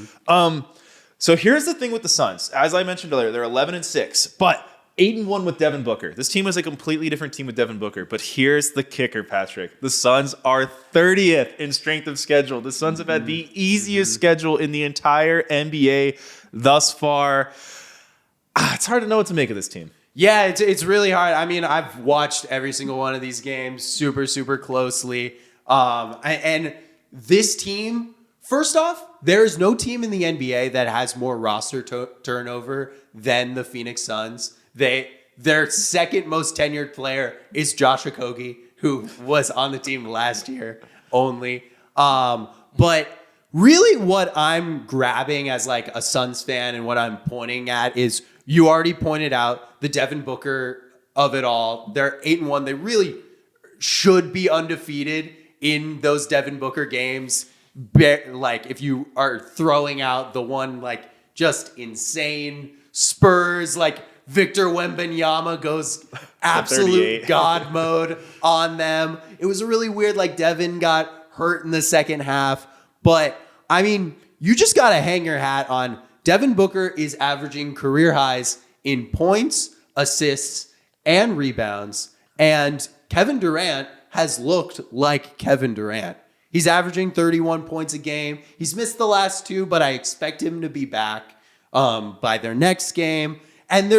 So here's the thing with the Suns. As I mentioned earlier, they're 11-6, but 8-1 with Devin Booker. This team is a completely different team with Devin Booker. But here's the kicker, Patrick. The Suns are 30th in strength of schedule. The Suns have had the easiest schedule in the entire NBA thus far. It's hard to know what to make of this team. Yeah, it's really hard. I mean, I've watched every single one of these games super, super closely. And this team, first off, there's no team in the NBA that has more roster turnover than the Phoenix Suns. Their second most tenured player is Josh Okogie, who was on the team last year only. But really what I'm grabbing as like a Suns fan and what I'm pointing at is, you already pointed out the Devin Booker of it all. They're 8-1. They really should be undefeated in those Devin Booker games. Like, if you are throwing out the one, like, just insane Spurs, like Victor Wembanyama goes absolute God mode on them. It was a really weird, like, Devin got hurt in the second half. But, I mean, you just got to hang your hat on Devin Booker is averaging career highs in points, assists, and rebounds. And Kevin Durant has looked like Kevin Durant. He's averaging 31 points a game. He's missed the last 2, but I expect him to be back by their next game. And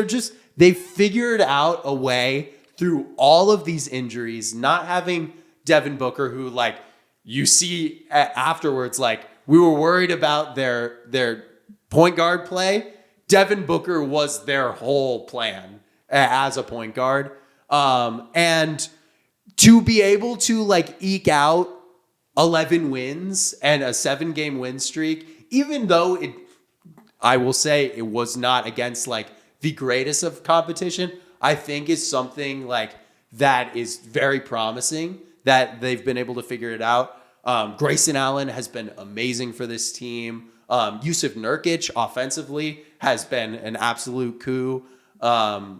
they figured out a way through all of these injuries, not having Devin Booker, who, like, you see afterwards, like, we were worried about their point guard play. Devin Booker was their whole plan as a point guard. And to be able to, like, eke out 11 wins and a 7-game win streak, even though I will say it was not against, like, the greatest of competition, I think is something, like, that is very promising that they've been able to figure it out. Grayson Allen has been amazing for this team. Yusuf Nurkic offensively has been an absolute coup. I'm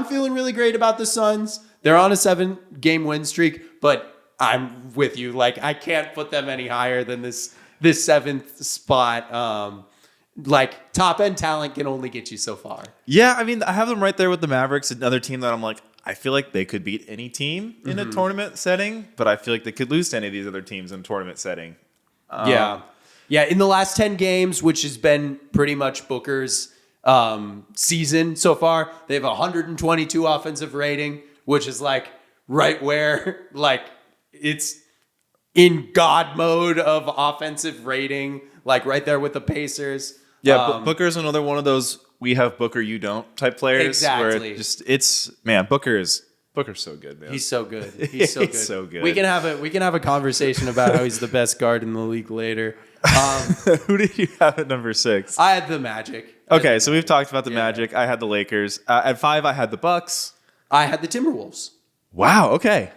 feeling really great about the Suns. They're on a 7-game win streak, but I'm with you. Like, I can't put them any higher than this 7th spot. Like, top end talent can only get you so far. Yeah, I mean, I have them right there with the Mavericks, another team that I'm like, I feel like they could beat any team in a tournament setting, but I feel like they could lose to any of these other teams in a tournament setting. Yeah, in the last 10 games, which has been pretty much Booker's season so far, they have 122 offensive rating, which is, like, right where, like, it's in God mode of offensive rating, like right there with the Pacers. Yeah, Booker's another one of those we have Booker, you don't type players. Exactly. Where it's man, Booker's so good, man. He's so good. He's so good. He's so good. We can have a conversation about how he's the best guard in the league later. Who did you have at number 6? I had the Magic. Okay, so we've talked about the Magic. I had the Lakers. At 5, I had the Bucks. I had the Timberwolves. Wow. Okay.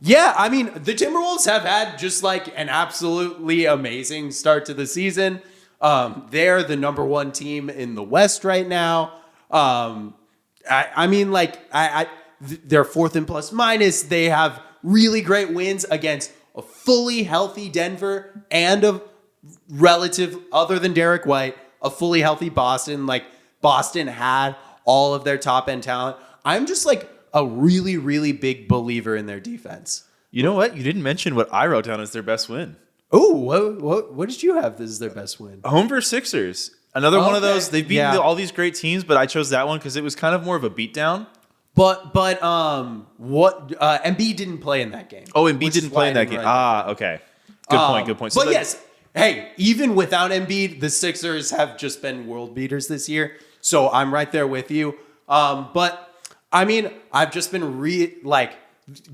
Yeah, I mean, the Timberwolves have had just like an absolutely amazing start to the season. They're the number 1 team in the West right now. I mean, like, they're 4th in plus minus. They have really great wins against a fully healthy Denver and a relative, other than Derek White, a fully healthy Boston. Like, Boston had all of their top end talent. I'm just like a really, really big believer in their defense. You know what? You didn't mention what I wrote down as their best win. Oh, what did you have? This is their best win. Home versus Sixers. Another one of Okay. those. They've beaten all these great teams, but I chose that one because it was kind of more of a beatdown. But Embiid didn't play in that game. Oh, Embiid which is didn't why play I in that didn't game. write Okay. Good point. So But yes, hey, even without Embiid, the Sixers have just been world beaters this year. So I'm right there with you. But I mean, I've just been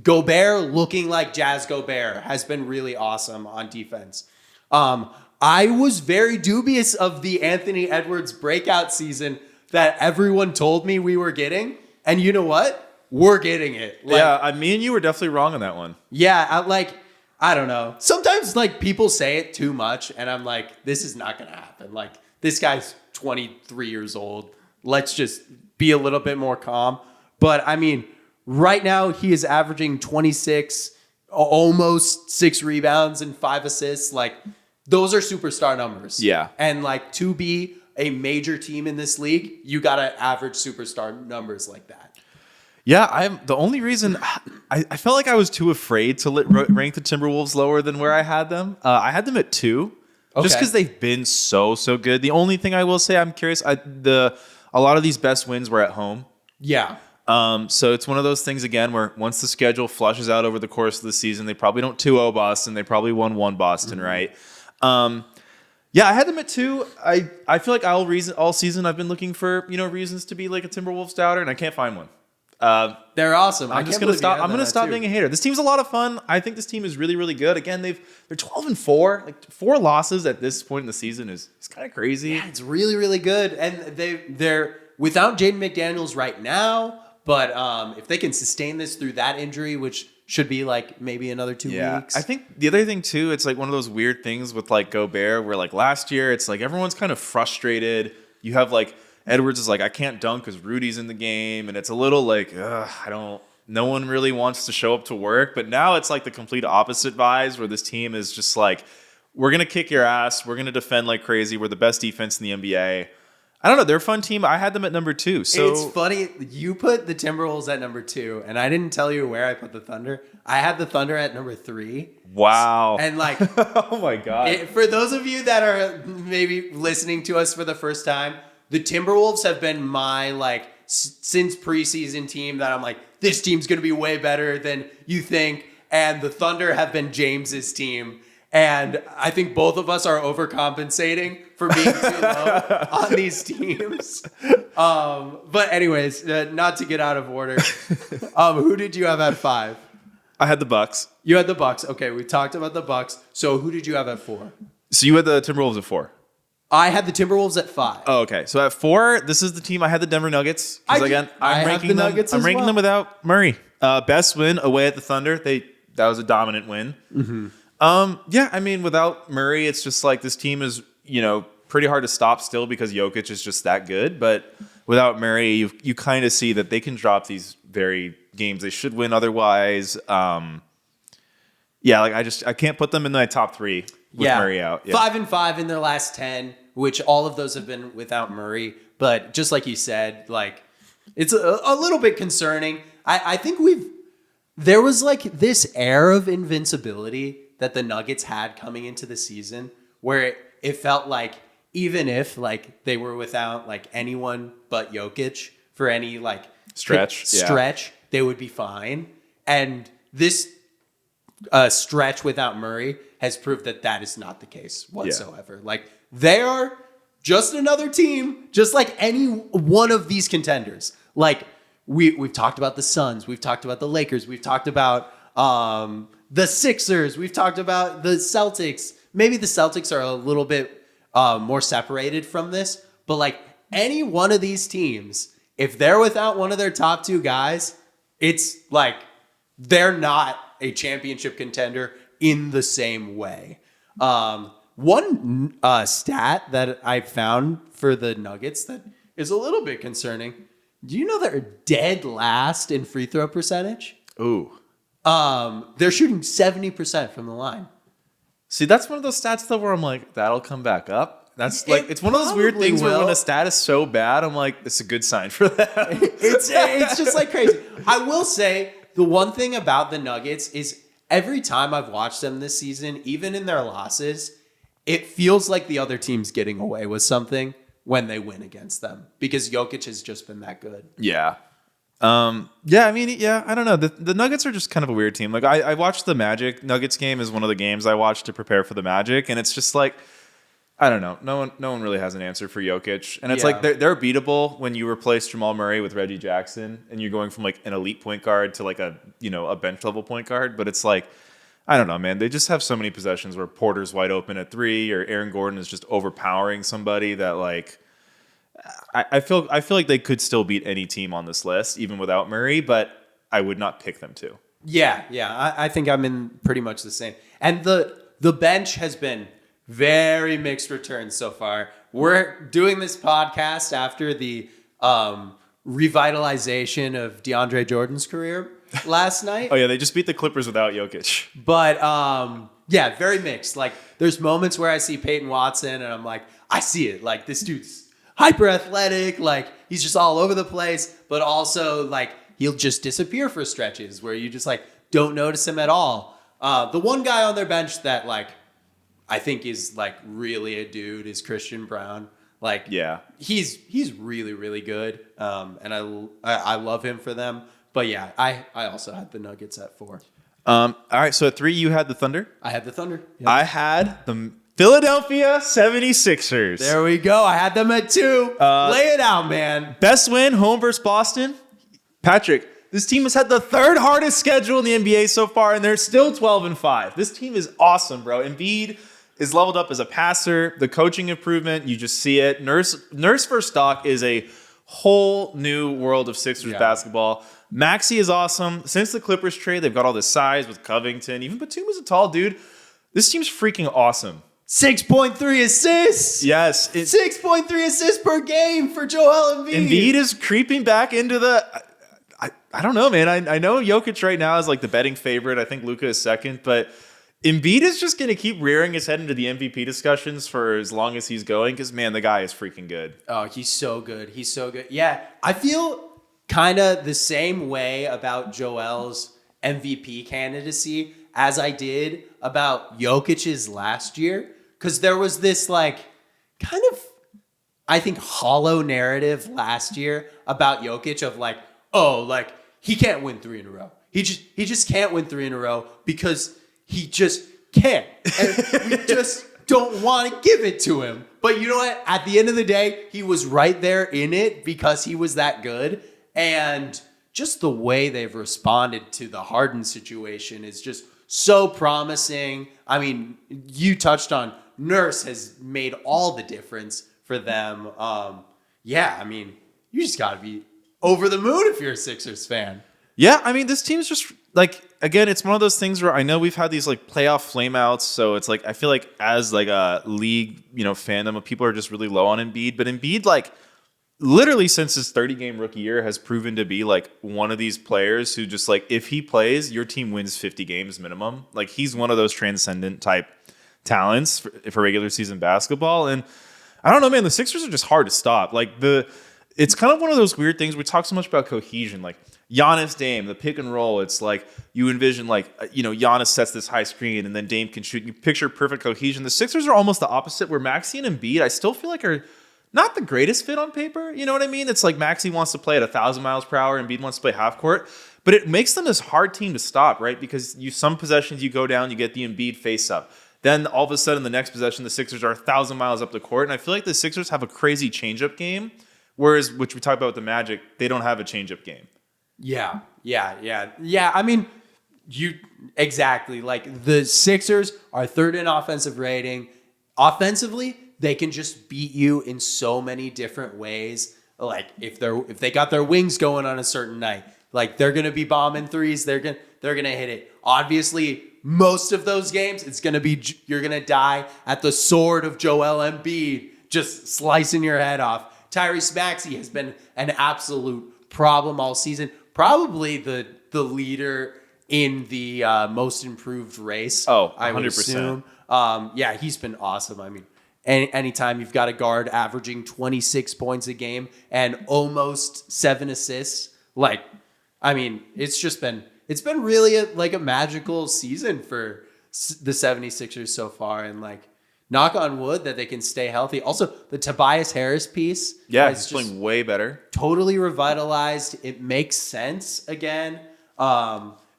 Gobert looking like Jazz Gobert has been really awesome on defense. I was very dubious of the Anthony Edwards breakout season that everyone told me we were getting. And you know what? We're getting it. me and you were definitely wrong on that one. Yeah, I don't know. Sometimes like people say it too much and I'm like, this is not going to happen. Like, this guy's 23 years old. Let's just be a little bit more calm. But I mean, right now he is averaging 26, almost 6 rebounds and 5 assists. Like, those are superstar numbers. Yeah. And like, to be a major team in this league, you got to average superstar numbers like that. Yeah, I'm the only reason I felt like I was too afraid to rank the Timberwolves lower than where I had them. I had them at 2, just because they've been so good. The only thing I will say, I'm curious. A lot of these best wins were at home. Yeah. So it's one of those things again where once the schedule flushes out over the course of the season, they probably don't 2-0 Boston. They probably 1-1 Boston, right? Yeah, I had them at 2. I feel like all season I've been looking for reasons to be like a Timberwolves doubter, and I can't find one. They're awesome. I'm just gonna stop. I'm gonna stop being a hater. This team's a lot of fun. I think this team is really, really good. Again, they're 12-4. Like 4 losses at this point in the season is kind of crazy. Yeah, it's really, really good. And they're without Jaden McDaniels right now, but if they can sustain this through that injury, which should be like maybe another 2 weeks. I think the other thing too, it's like one of those weird things with like Gobert, where like last year, it's like everyone's kind of frustrated. You have like Edwards is like, I can't dunk because Rudy's in the game, and it's a little like, no one really wants to show up to work. But now it's like the complete opposite vibes, where this team is just like, we're gonna kick your ass, we're gonna defend like crazy, we're the best defense in the NBA. I don't know, they're a fun team. I had them at number 2. So it's funny, you put the Timberwolves at number 2, and I didn't tell you where I put the Thunder. I had the Thunder at number 3. Wow. And like, oh my God. For those of you that are maybe listening to us for the first time, the Timberwolves have been my since preseason team that I'm like, this team's going to be way better than you think. And the Thunder have been James's team. And I think both of us are overcompensating for being too low on these teams. But anyways, not to get out of order. Who did you have at 5? I had the Bucks. You had the Bucks. Okay, we talked about the Bucks. So who did you have at 4? So you had the Timberwolves at 4. I had the Timberwolves at 5. Oh, okay. So at 4, this is the team I had the Denver Nuggets. Because again, I'm ranking them without Murray. Best win away at the Thunder. That was a dominant win. Mm-hmm. Yeah, I mean, without Murray, it's just like this team is, pretty hard to stop still because Jokic is just that good. But without Murray, you kind of see that they can drop these very games they should win otherwise. I can't put them in my top 3 with Murray out. Yeah. 5-5 in their last 10, which all of those have been without Murray. But just like you said, like, it's a little bit concerning. I think there was like this air of invincibility that the Nuggets had coming into the season, where it felt like even if like they were without like anyone but Jokic for any like stretch, they would be fine. And this stretch without Murray has proved that is not the case whatsoever. Yeah. Like, they are just another team, just like any one of these contenders. Like we've talked about the Suns, we've talked about the Lakers, we've talked about the Sixers, we've talked about the Celtics. Maybe the Celtics are a little bit more separated from this, but like any one of these teams, if they're without one of their top two guys, it's like they're not a championship contender in the same way. One stat that I found for the Nuggets that is a little bit concerning. Do you know they're dead last in free throw percentage? Ooh. They're shooting 70% from the line. See, that's one of those stats though where I'm like, that'll come back up. That's like, it's one of those weird things where when a stat is so bad, I'm like, it's a good sign for that. It's just like crazy. I will say the one thing about the Nuggets is every time I've watched them this season, even in their losses, it feels like the other team's getting away with something when they win against them because Jokic has just been that good. Yeah. I don't know. The Nuggets are just kind of a weird team. Like I watched the Magic Nuggets game is one of the games I watched to prepare for the Magic, and it's just like, I don't know. No one really has an answer for Jokic. And it's like they're beatable when you replace Jamal Murray with Reggie Jackson and you're going from like an elite point guard to like a bench level point guard. But it's like, I don't know, man. They just have so many possessions where Porter's wide open at 3 or Aaron Gordon is just overpowering somebody that like I feel like they could still beat any team on this list, even without Murray, but I would not pick them to. Yeah. I think I'm in pretty much the same. And the bench has been very mixed returns so far. We're doing this podcast after the revitalization of DeAndre Jordan's career last night. Oh yeah, they just beat the Clippers without Jokic. But very mixed. Like there's moments where I see Peyton Watson and I'm like, I see it. Like this dude's hyper athletic. Like he's just all over the place, but also like he'll just disappear for stretches where you just like don't notice him at all. The one guy on their bench that like I think is like really a dude is Christian Brown. Like, yeah, he's really, really good. And I love him for them. But yeah, I also had the Nuggets at 4. All right. So at 3, you had the Thunder. I had the Thunder. Yep. I had the Philadelphia 76ers. There we go. I had them at 2. Lay it out, man. Best win, home versus Boston. Patrick, this team has had the 3rd hardest schedule in the NBA so far, and they're still 12-5. This team is awesome, bro. Embiid is leveled up as a passer. The coaching improvement, you just see it. Nurse for Stock is a whole new world of Sixers basketball. Maxey is awesome. Since the Clippers trade, they've got all this size with Covington. Even Batum's a tall dude. This team's freaking awesome. 6.3 assists. Yes. 6.3 assists per game for Joel Embiid. Embiid is creeping back into the... I don't know, man. I know Jokic right now is like the betting favorite. I think Luka is second, but Embiid is just going to keep rearing his head into the MVP discussions for as long as he's going because, man, the guy is freaking good. Oh, he's so good. He's so good. Yeah, I feel kind of the same way about Joel's MVP candidacy as I did about Jokic's last year because there was this like kind of, I think, hollow narrative last year about Jokic of like, oh, like he can't win 3 in a row. He just can't win 3 in a row because he just can't. And we just don't want to give it to him. But you know what? At the end of the day, he was right there in it because he was that good. And just the way they've responded to the Harden situation is just so promising. I mean, you touched on Nurse has made all the difference for them. I mean, you just got to be over the moon if you're a Sixers fan. Yeah, I mean, this team's just like, again, it's one of those things where I know we've had these like playoff flameouts. So it's like, I feel like as like a league, fandom, people are just really low on Embiid. But Embiid, like literally since his 30-game rookie year has proven to be like one of these players who just like, if he plays, your team wins 50 games minimum. Like he's one of those transcendent type talents for regular season basketball. And I don't know, man, the Sixers are just hard to stop. Like it's kind of one of those weird things. We talk so much about cohesion, like Giannis, Dame, the pick and roll. It's like you envision like, Giannis sets this high screen and then Dame can shoot. You picture perfect cohesion. The Sixers are almost the opposite where Maxey and Embiid, I still feel like are not the greatest fit on paper. You know what I mean? It's like Maxey wants to play at 1,000 miles per hour and Embiid wants to play half court. But it makes them this hard team to stop, right? Because some possessions you go down, you get the Embiid face up. Then all of a sudden, the next possession, the Sixers are 1,000 miles up the court. And I feel like the Sixers have a crazy changeup game, whereas, which we talked about with the Magic, they don't have a changeup game. Yeah. I mean, exactly. Like the Sixers are third in offensive rating. Offensively, they can just beat you in so many different ways. Like if they got their wings going on a certain night, like they're gonna be bombing threes. They're gonna hit it. Obviously, most of those games, it's gonna be you're gonna die at the sword of Joel Embiid, just slicing your head off. Tyrese Maxey has been an absolute problem all season. Probably the leader in the most improved race. Oh, 100%. I would assume. Yeah, he's been awesome. I mean, anytime you've got a guard averaging 26 points a game and almost 7 assists, like, I mean, it's been really a magical season for the 76ers so far. And like, knock on wood that they can stay healthy. Also, the Tobias Harris piece. Yeah, he's playing way better. Totally revitalized. It makes sense again.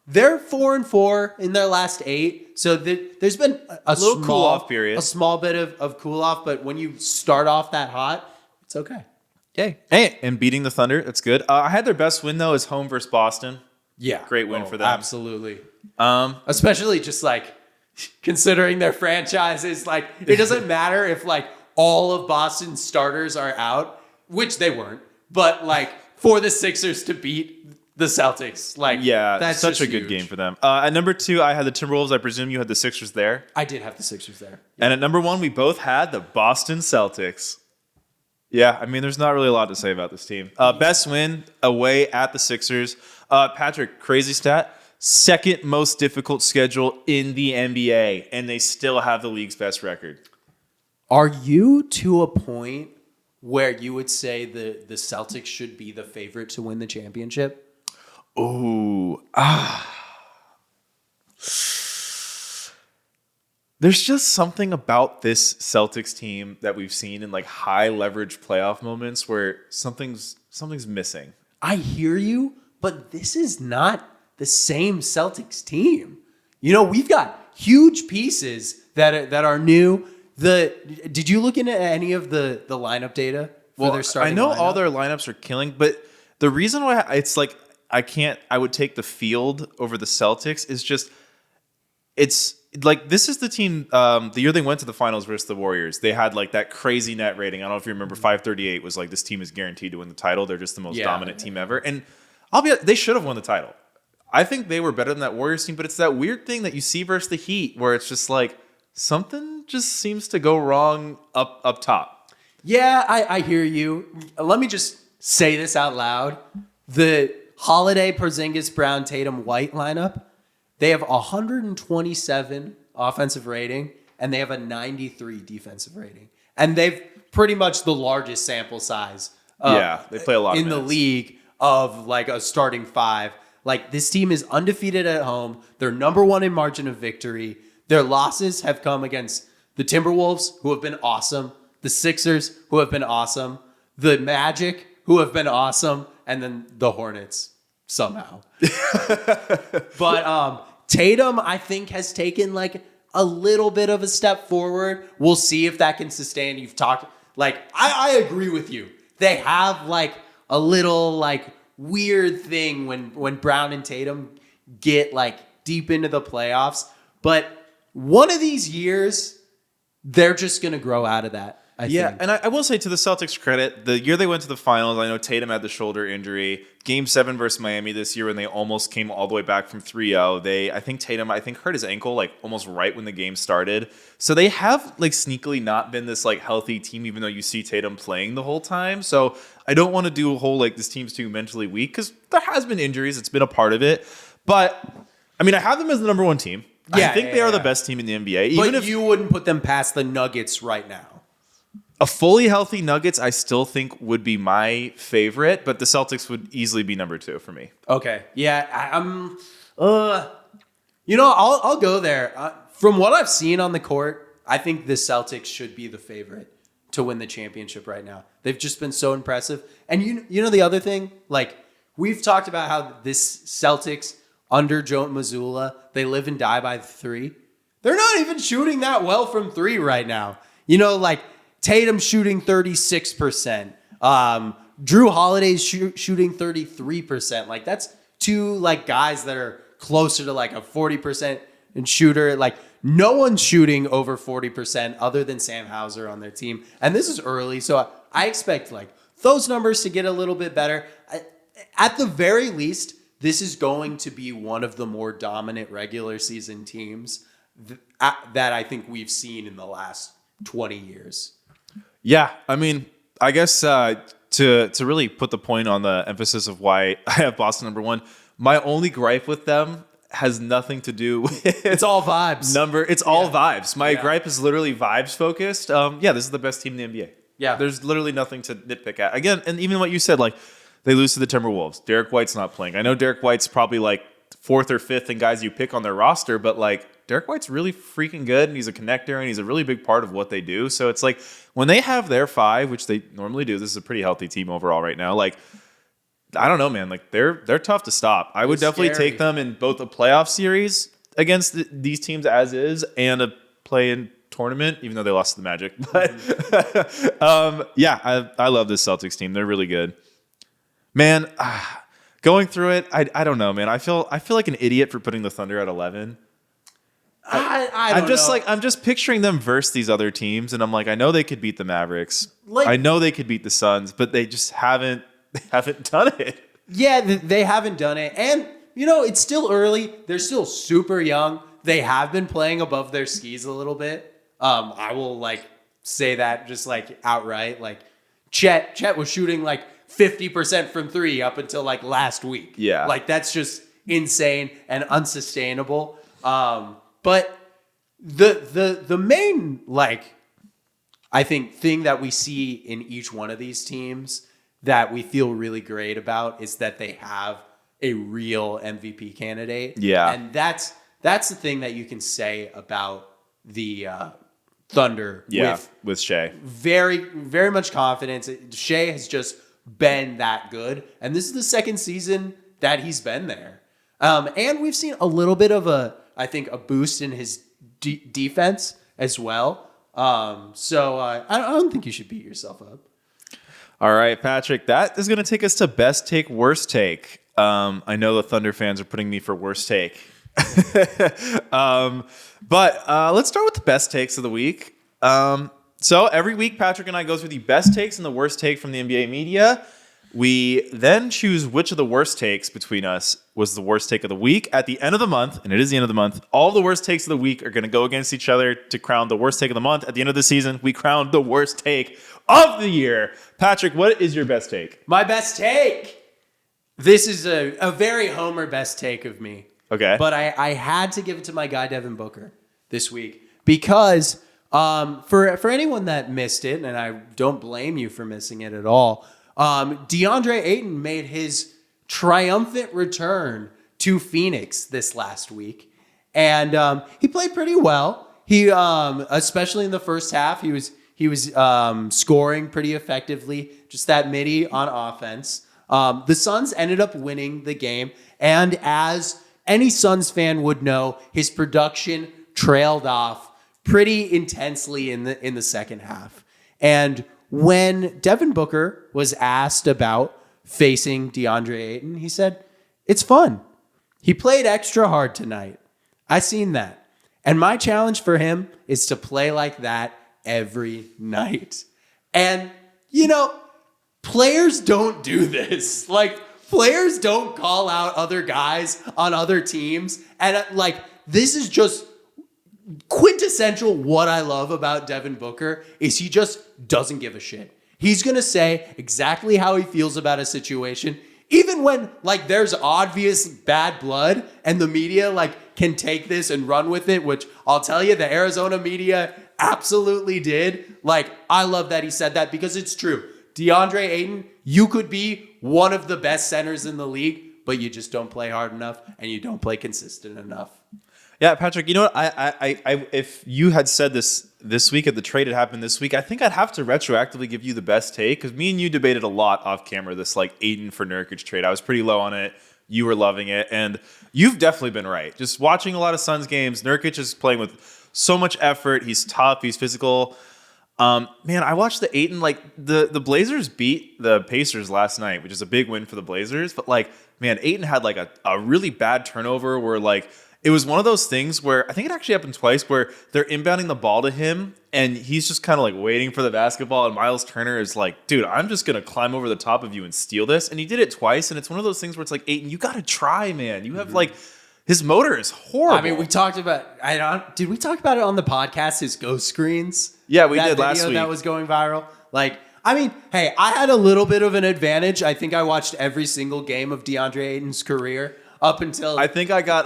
They're 4-4 in their last 8. So there's been a little small cool-off period. A small bit of cool-off. But when you start off that hot, it's okay. Hey, and beating the Thunder, that's good. I had their best win, though, is home versus Boston. Yeah. Great win for them. Absolutely. Especially just like considering their franchises, like it doesn't matter if like all of Boston's starters are out, which they weren't, but like for the Sixers to beat the Celtics, like that's such a good game for them. At number 2, I had the Timberwolves. I presume you had the Sixers there. I did have the Sixers there. And at number 1, we both had the Boston Celtics. Yeah, I mean, there's not really a lot to say about this team. Best win away at the Sixers. Patrick, crazy stat. Second most difficult schedule in the NBA, and they still have the league's best record. Are you to a point where you would say the Celtics should be the favorite to win the championship? Ooh. There's just something about this Celtics team that we've seen in like high leverage playoff moments where something's missing. I hear you, but this is not the same Celtics team. You know, we've got huge pieces that are new. Did you look into any of the lineup data for their starting I know lineup? all their lineups are killing, but the reason why it's like I would take the field over the Celtics is just it's like this is the team the year they went to the finals versus the Warriors. They had like that crazy net rating. I don't know if you remember 538 was like this team is guaranteed to win the title. They're just the most dominant team ever. And they should have won the title. I think they were better than that Warriors team, but it's that weird thing that you see versus the Heat where it's just like something just seems to go wrong up top. Yeah, I hear you. Let me just say this out loud. The Holiday, Porzingis, Brown, Tatum, White lineup, they have 127 offensive rating, and they have a 93 defensive rating. And they've pretty much the largest sample size They play a lot in of the minutes. league of like a starting 5. Like this team is undefeated at home. They're number 1 in margin of victory. Their losses have come against the Timberwolves, who have been awesome, the Sixers, who have been awesome, the Magic, who have been awesome, and then the Hornets somehow. But Tatum, I think, has taken like a little bit of a step forward. We'll see if that can sustain. You've talked like I agree with you. They have like a little like weird thing when Brown and Tatum get like deep into the playoffs. But one of these years, they're just going to grow out of that. I think. And I will say to the Celtics' credit, the year they went to the finals, I know Tatum had the shoulder injury. Game 7 versus Miami this year when they almost came all the way back from 3-0. I think Tatum hurt his ankle like almost right when the game started. So they have like sneakily not been this like healthy team, even though you see Tatum playing the whole time. So I don't want to do a whole like this team's too mentally weak because there has been injuries. It's been a part of it. But I mean, I have them as the number 1 team. I think they are the best team in the NBA. Even if you wouldn't put them past the Nuggets right now. a fully healthy Nuggets, I still think would be my favorite, but the Celtics would easily be number 2 for me. Okay. Yeah, I'm I'll go there. From what I've seen on the court, I think the Celtics should be the favorite to win the championship right now. They've just been so impressive. And you know the other thing, like we've talked about how this Celtics under Joe Mazzulla, they live and die by the 3. they're not even shooting that well from three right now. You know, like Tatum shooting 36%. Drew Holiday's shooting 33%. Like that's two like guys that are closer to like a 40% and shooter. Like no one's shooting over 40% other than Sam Hauser on their team. And this is early, so I expect like those numbers to get a little bit better. At the very least, this is going to be one of the more dominant regular season teams that I think we've seen in the last 20 years. Yeah, I mean, I guess to really put the point on the emphasis of why I have Boston number one, my only gripe with them has nothing to do with it's all vibes. It's all vibes. My gripe is literally vibes focused. This is the best team in the NBA. Yeah. There's literally nothing to nitpick at. Again, and even what you said, like they lose to the Timberwolves. Derek White's not playing. I know Derek White's probably like fourth or fifth in guys you pick on their roster, but like Derek White's really freaking good and he's a connector and he's a really big part of what they do. So it's like when they have their five, which they normally do, this is a pretty healthy team overall right now. Like, I don't know, man. Like they're tough to stop. I would definitely take them in both a playoff series against these teams as is and a play-in tournament, even though they lost to the Magic. But I love this Celtics team. They're really good. Man, going through it, I don't know, man. I feel like an idiot for putting the Thunder at 11. I'm just picturing them versus these other teams, and I'm like, I know they could beat the Mavericks. I know they could beat the Suns, but they just haven't done it. Yeah, they haven't done it. And, you know, it's still early. They're still super young. They have been playing above their skis a little bit. I will, like, say that just, like, outright. Like, Chet was shooting, like, 50% from three up until, like, last week. Yeah. Like, that's just insane and unsustainable. But the main, like, I think thing that we see in each one of these teams that we feel really great about is that they have a real MVP candidate. Yeah. And that's the thing that you can say about the Thunder with Shea. Very, very much confidence. Shea has just been that good. And this is the second season that he's been there. And we've seen a little bit of a boost in his defense as well. So I don't think you should beat yourself up. All right, Patrick, that is going to take us to best take, worst take. I know the Thunder fans are putting me for worst take. But let's start with the best takes of the week. So every week, Patrick and I go through the best takes and the worst take from the NBA media. We then choose which of the worst takes between us was the worst take of the week. At the end of the month, and it is the end of the month, all the worst takes of the week are going to go against each other to crown the worst take of the month. At the end of the season, we crown the worst take of the year. Patrick, what is your best take? My best take. This is a very Homer best take of me. Okay. But I had to give it to my guy, Devin Booker, this week. Because for anyone that missed it, and I don't blame you for missing it at all, DeAndre Ayton made his triumphant return to Phoenix this last week. And he played pretty well. He, especially in the first half, he was scoring pretty effectively, just that midi on offense. The Suns ended up winning the game. And as any Suns fan would know, his production trailed off pretty intensely in the second half. And when Devin Booker was asked about facing DeAndre Ayton, he said, "It's fun. He played extra hard tonight. I seen that. And my challenge for him is to play like that every night." And, you know, players don't do this. Like, players don't call out other guys on other teams. And, like, this is just quintessential what I love about Devin Booker is he just doesn't give a shit. He's going to say exactly how he feels about a situation, even when, like, there's obvious bad blood and the media, like, can take this and run with it, which I'll tell you, the Arizona media absolutely did. Like, I love that he said that because it's true. DeAndre Ayton, you could be one of the best centers in the league, but you just don't play hard enough and you don't play consistent enough. Yeah, Patrick, you know what? I if you had said this week, if the trade had happened this week, I think I'd have to retroactively give you the best take because me and you debated a lot off camera this like Ayton for Nurkic trade. I was pretty low on it. you were loving it. And you've definitely been right. Just watching a lot of Suns games, Nurkic is playing with so much effort. He's tough. He's physical. Man, I watched the Ayton, like the Blazers beat the Pacers last night, which is a big win for the Blazers. But like, man, Ayton had like a really bad turnover where like it was one of those things where I think it actually happened twice where they're inbounding the ball to him and he's just kind of like waiting for the basketball. And Miles Turner is like, dude, I'm just going to climb over the top of you and steal this. And he did it twice. And it's one of those things where it's like, Ayton, you got to try, man. You have like, his motor is horrible. I mean, we talked about, did we talk about it on the podcast, his ghost screens? Yeah, we that did last video week. That was going viral. Like, I mean, hey, I had a little bit of an advantage. I think I watched every single game of DeAndre Ayton's career up until I think I got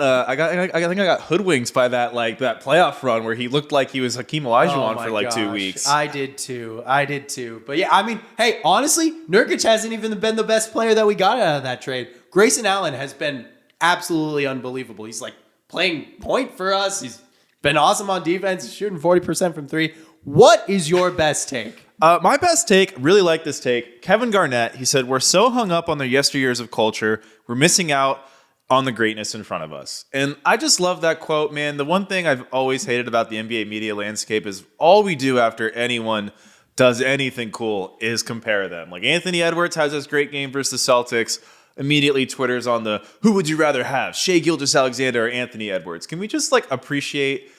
hoodwinked by that playoff run where he looked like he was Hakeem Olajuwon for like 2 weeks. I did too. But yeah, I mean, hey, honestly, Nurkic hasn't even been the best player that we got out of that trade. Grayson Allen has been absolutely unbelievable. He's like playing point for us. He's been awesome on defense. He's shooting 40% from three. What is your best take? My best take, really like this take. Kevin Garnett, he said, we're so hung up on the yesteryears of culture, we're missing out on the greatness in front of us. And I just love that quote, man. The one thing I've always hated about the NBA media landscape is all we do after anyone does anything cool is compare them. Like Anthony Edwards has this great game versus the Celtics. Immediately Twitter's on the, who would you rather have, Shai Gilgeous-Alexander or Anthony Edwards? Can we just like appreciate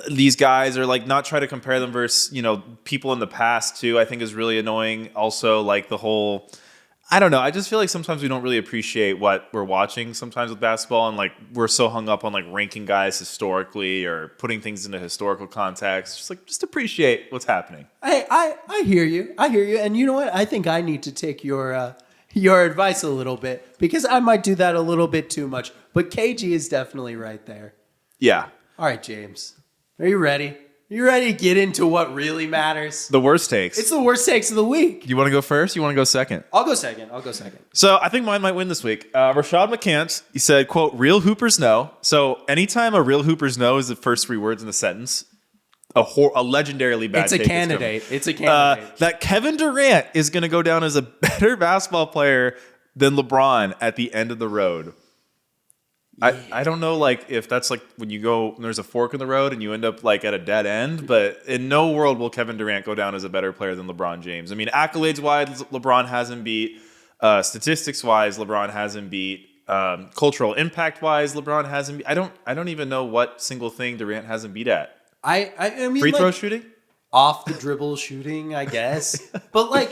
these guys or like not try to compare them versus, people in the past too, I think is really annoying. Also like the whole, I don't know. I just feel like sometimes we don't really appreciate what we're watching sometimes with basketball. And like, we're so hung up on like ranking guys historically or putting things into historical context. Just appreciate what's happening. Hey, I hear you. And you know what? I think I need to take your advice a little bit because I might do that a little bit too much. But KG is definitely right there. Yeah. All right, James. Are you ready? You ready to get into what really matters? The worst takes. It's the worst takes of the week. You want to go first? You want to go second? I'll go second. So I think mine might win this week. Rashad McCants, he said, quote, real hoopers know. So anytime a real hoopers know is the first three words in the sentence, a legendarily bad take. It's a candidate. That Kevin Durant is going to go down as a better basketball player than LeBron at the end of the road. Yeah. I don't know if that's like when you go and there's a fork in the road and you end up like at a dead end, but in no world will Kevin Durant go down as a better player than LeBron James. I mean, accolades wise, LeBron hasn't beat. Statistics wise, LeBron hasn't beat. Cultural impact wise, LeBron hasn't beat. I don't even know what single thing Durant hasn't beat at. I mean, free throw shooting, off the dribble shooting, I guess. But like,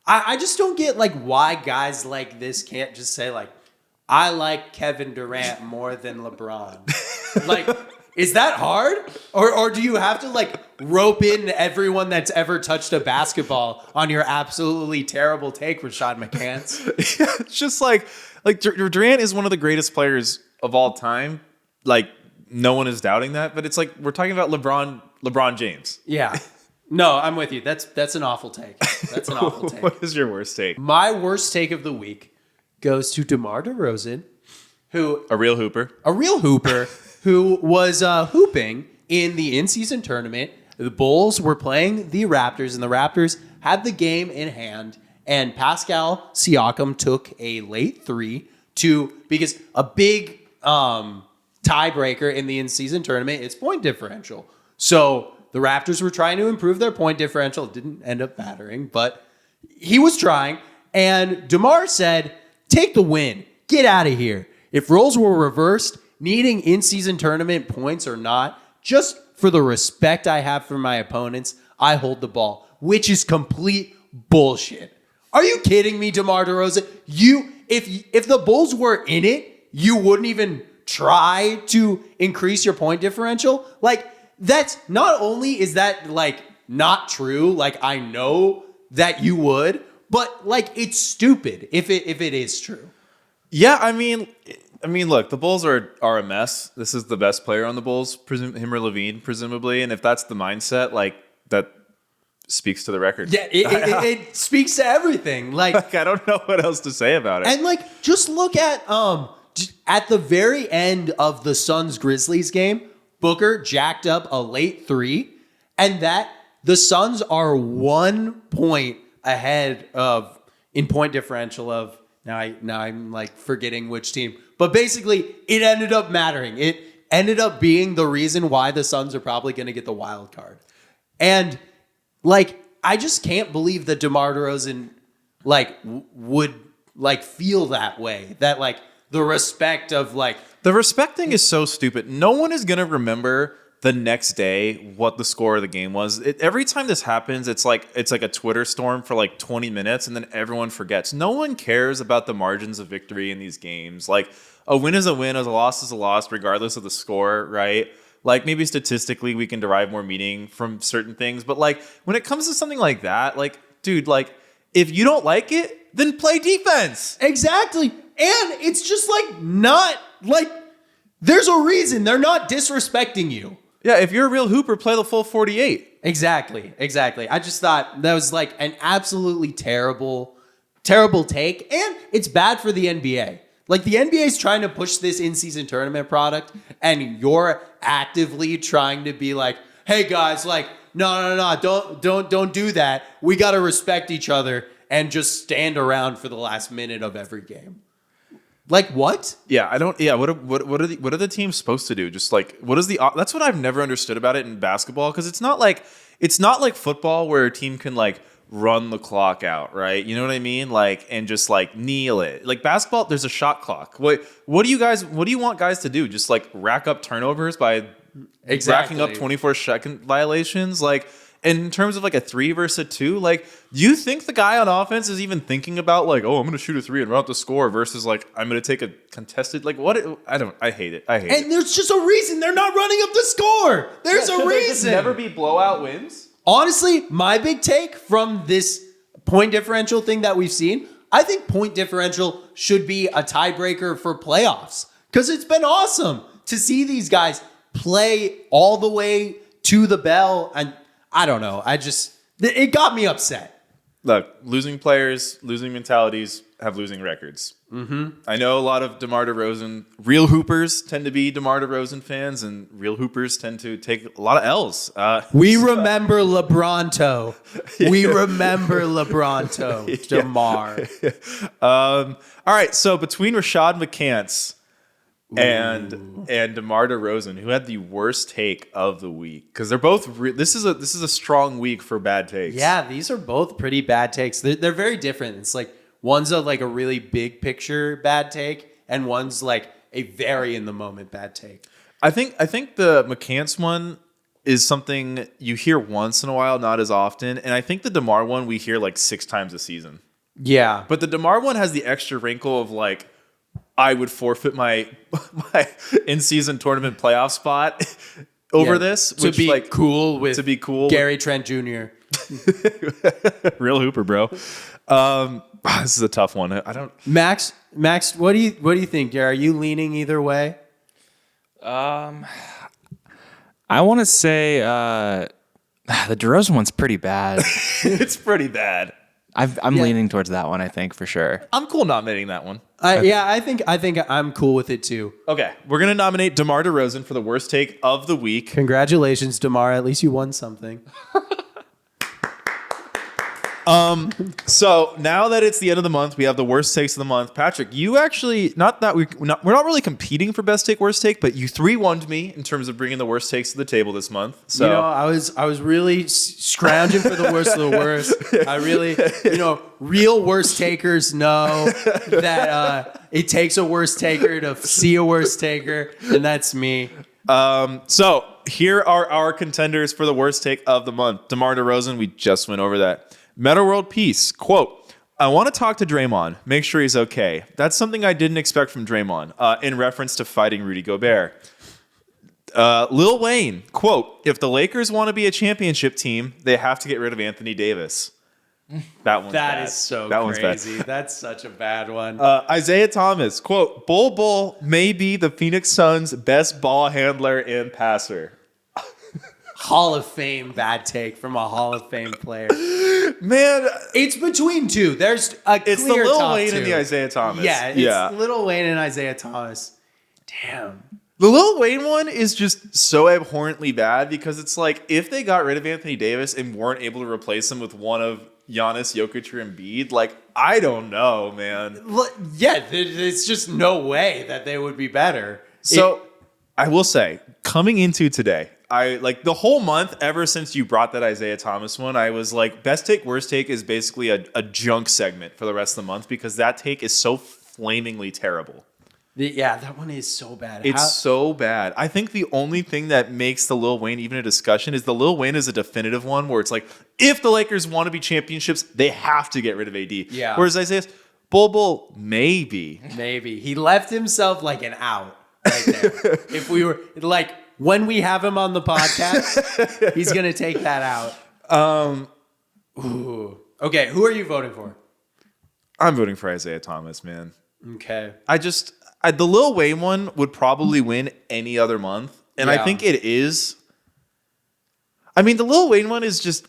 I just don't get like why guys like this can't just say like, I like Kevin Durant more than LeBron. Like, is that hard? Or do you have to like rope in everyone that's ever touched a basketball on your absolutely terrible take, Rashad McCants? It's just like Durant is one of the greatest players of all time. Like, no one is doubting that, but it's like we're talking about LeBron James. Yeah. No, I'm with you. That's an awful take. That's an awful take. What is your worst take? My worst take of the week goes to DeMar DeRozan, who a real hooper who was hooping in the in-season tournament. The Bulls were playing the Raptors, and the Raptors had the game in hand. And Pascal Siakam took a late three because a big tiebreaker in the in-season tournament is point differential. So the Raptors were trying to improve their point differential. It didn't end up mattering, but he was trying. And DeMar said, take the win. Get out of here. If roles were reversed, needing in-season tournament points or not, just for the respect I have for my opponents, I hold the ball, which is complete bullshit. Are you kidding me, DeMar DeRozan? If the Bulls were in it, you wouldn't even try to increase your point differential? Like, that's not only is that like not true, like I know that you would, but like it's stupid if it is true. Yeah, I mean, look, the Bulls are a mess. This is the best player on the Bulls, him or Levine, presumably. And if that's the mindset, like that speaks to the record. Yeah, it speaks to everything. Like I don't know what else to say about it. And like, just look at the very end of the Suns-Grizzlies game, Booker jacked up a late three, and that the Suns are 1 point ahead in point differential of Now I'm like forgetting which team. But basically, it ended up mattering. It ended up being the reason why the Suns are probably going to get the wild card. And like, I just can't believe that DeMar DeRozan like would like feel that way. That like the respect of like The respect thing is so stupid. No one is going to remember the next day what the score of the game was. Every time this happens, it's like a Twitter storm for like 20 minutes and then everyone forgets. No one cares about the margins of victory in these games. Like a win is a win, a loss is a loss, regardless of the score, right? Like maybe statistically we can derive more meaning from certain things, but like when it comes to something like that, like dude, like if you don't like it, then play defense. exactly. And it's just like not like there's a reason they're not disrespecting you. Yeah, if you're a real hooper, play the full 48. Exactly. I just thought that was like an absolutely terrible take. And it's bad for the NBA. Like the NBA is trying to push this in-season tournament product, and you're actively trying to be like, hey guys, like, no, don't do that. We got to respect each other and just stand around for the last minute of every game. Like what? Yeah, I don't. Yeah, what are the teams supposed to do? Just like what is the? That's what I've never understood about it in basketball, because it's not like football where a team can like run the clock out, right? You know what I mean? Like and just like kneel it. Like basketball, there's a shot clock. What do you want guys to do? Just like rack up turnovers by racking up 24-second violations? Like in terms of like a 3 versus a 2, like do you think the guy on offense is even thinking about like, oh, I'm going to shoot a 3 and run up the score versus like I'm going to take a contested, like what? I hate it. And there's just a reason they're not running up the score. There's a reason. Never be blowout wins. Honestly, my big take from this point differential thing that we've seen, I think point differential should be a tiebreaker for playoffs, because it's been awesome to see these guys play all the way to the bell. And I don't know. It got me upset. Look, losing players, losing mentalities have losing records. Mm-hmm. I know a lot of DeMar DeRozan, real hoopers tend to be DeMar DeRozan fans, and real hoopers tend to take a lot of L's. We remember LeBronto. We remember LeBronto, DeMar. All right, so between Rashad McCants and DeMar DeRozan, who had the worst take of the week, because they're both this is a strong week for bad takes. Yeah, these are both pretty bad takes. They're very different. It's like one's a really big picture bad take, and one's like a very in the moment bad take. I think the McCants one is something you hear once in a while, not as often, and I think the DeMar one we hear like 6 times a season. Yeah, But the DeMar one has the extra wrinkle of like, I would forfeit my in-season tournament playoff spot over this, to which be like cool with to be cool Gary Trent Jr. real hooper, bro. This is a tough one. I don't. Max, what do you think? Are you leaning either way? I want to say the DeRozan one's pretty bad. It's pretty bad. I'm leaning towards that one, I think, for sure. I'm cool nominating that one. I think I'm cool with it too. Okay, we're gonna nominate DeMar DeRozan for the worst take of the week. Congratulations, DeMar. At least you won something. So now that it's the end of the month, we have the worst takes of the month. Patrick, you actually we're not really competing for best take, worst take, but you 3-1'd me in terms of bringing the worst takes to the table this month. So I was really scrounging for the worst of the worst. I really, real worst takers know that it takes a worst taker to see a worst taker, and that's me. So here are our contenders for the worst take of the month. DeMar DeRozan, we just went over that. Meta World Peace, quote, I want to talk to Draymond, make sure he's okay. That's something I didn't expect from Draymond, in reference to fighting Rudy Gobert. Lil Wayne, quote, if the Lakers want to be a championship team, they have to get rid of Anthony Davis. That one's bad. Is so that one's crazy. bad. That's such a bad one. Isaiah Thomas, quote, Bull may be the Phoenix Suns' best ball handler and passer. Hall of Fame bad take from a Hall of Fame player. Man, It's between two. There's a clear it's the Lil top Wayne two. and the Isaiah Thomas. Yeah, it's Lil Wayne and Isaiah Thomas. Damn. The Lil Wayne one is just so abhorrently bad because it's like if they got rid of Anthony Davis and weren't able to replace him with one of Giannis, Jokic, or Embiid. Like, I don't know, man. Yeah, there's just no way that they would be better. So I will say, coming into today, I like the whole month ever since you brought that Isaiah Thomas one, I was like, best take, worst take is basically a junk segment for the rest of the month because that take is so flamingly terrible. Yeah, that one is so bad. It's so bad. I think the only thing that makes the Lil Wayne even a discussion is the Lil Wayne is a definitive one where it's like, if the Lakers want to be championships, they have to get rid of AD. Yeah. Whereas Isaiah's, Bull, maybe. Maybe. He left himself like an out right there. If we were like, when we have him on the podcast, he's going to take that out. Ooh. Okay, who are you voting for? I'm voting for Isaiah Thomas, man. Okay. The Lil Wayne one would probably win any other month, and I Yeah. think it is. I mean, the Lil Wayne one is just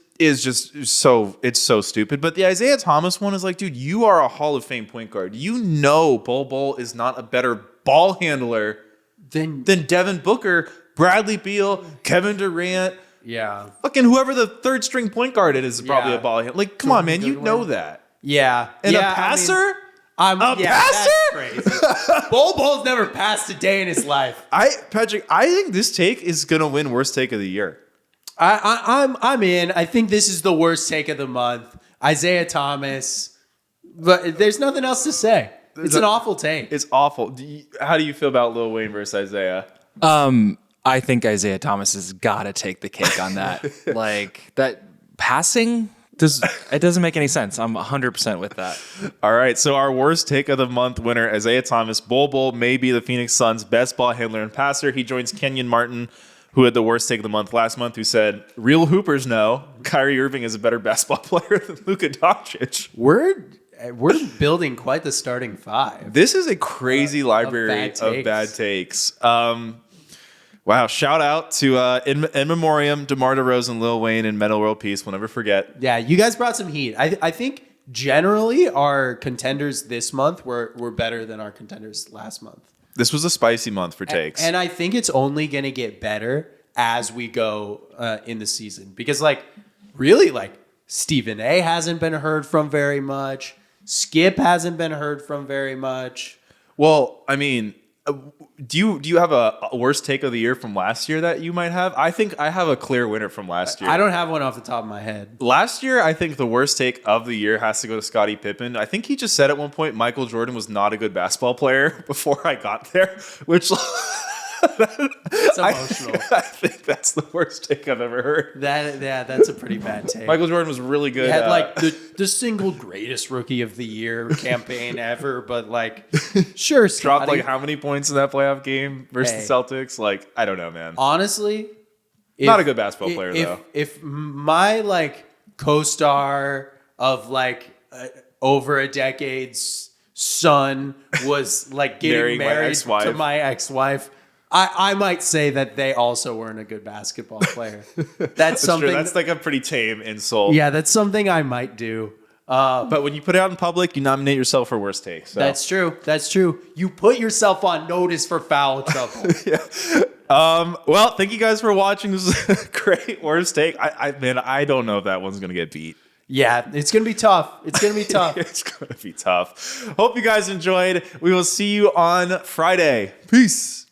so stupid. But the Isaiah Thomas one is like, dude, you are a Hall of Fame point guard. You know, Bol is not a better ball handler Then than Devin Booker, Bradley Beal, Kevin Durant, yeah. fucking whoever the third string point guard is probably Yeah. a ball handler. Like, come on, man, you know that. Yeah. And yeah, a passer. A passer? That's crazy. Bol's never passed a day in his life. Patrick, I think this take is gonna win worst take of the year. I'm in. I think this is the worst take of the month. Isaiah Thomas. But there's nothing else to say. It's an awful take. It's awful. How do you feel about Lil Wayne versus Isaiah? I think Isaiah Thomas has got to take the cake on that. Like that passing it doesn't make any sense. I'm 100% with that. All right, so our worst take of the month winner, Isaiah Thomas. Bol may be the Phoenix Suns' best ball handler and passer. He joins Kenyon Martin, who had the worst take of the month last month, who said, real hoopers know Kyrie Irving is a better basketball player than Luka Doncic. We're building quite the starting five. This is a crazy library of bad takes. Wow, shout out to in memoriam, DeMar DeRozan, Lil Wayne, and Metal World Peace. We'll never forget. Yeah, you guys brought some heat. I think generally our contenders this month were better than our contenders last month. This was a spicy month for takes. And I think it's only going to get better as we go in the season. Because, really, Stephen A. hasn't been heard from very much. Skip hasn't been heard from very much. Well, I mean, do you have a worst take of the year from last year that you might have? I think I have a clear winner from last year. I don't have one off the top of my head. Last year, I think the worst take of the year has to go to Scottie Pippen. I think he just said at one point Michael Jordan was not a good basketball player before I got there, which It's emotional. I think that's the worst take I've ever heard. That's a pretty bad take. Michael Jordan was really good. He had the single greatest rookie of the year campaign ever, but sure, dropped Scotty. how many points in that playoff game versus the Celtics? I don't know, man. Honestly, Not a good basketball player, though. If my co-star of over a decade's son was getting Marrying my married ex-wife. to my ex-wife, I might say that they also weren't a good basketball player. That's something. True. That's a pretty tame insult. Yeah, that's something I might do. But when you put it out in public, you nominate yourself for worst take. So. That's true. That's true. You put yourself on notice for foul trouble. Well, thank you guys for watching. This is a great worst take. I don't know if that one's gonna get beat. Yeah, it's gonna be tough. It's gonna be tough. It's gonna be tough. Hope you guys enjoyed. We will see you on Friday. Peace.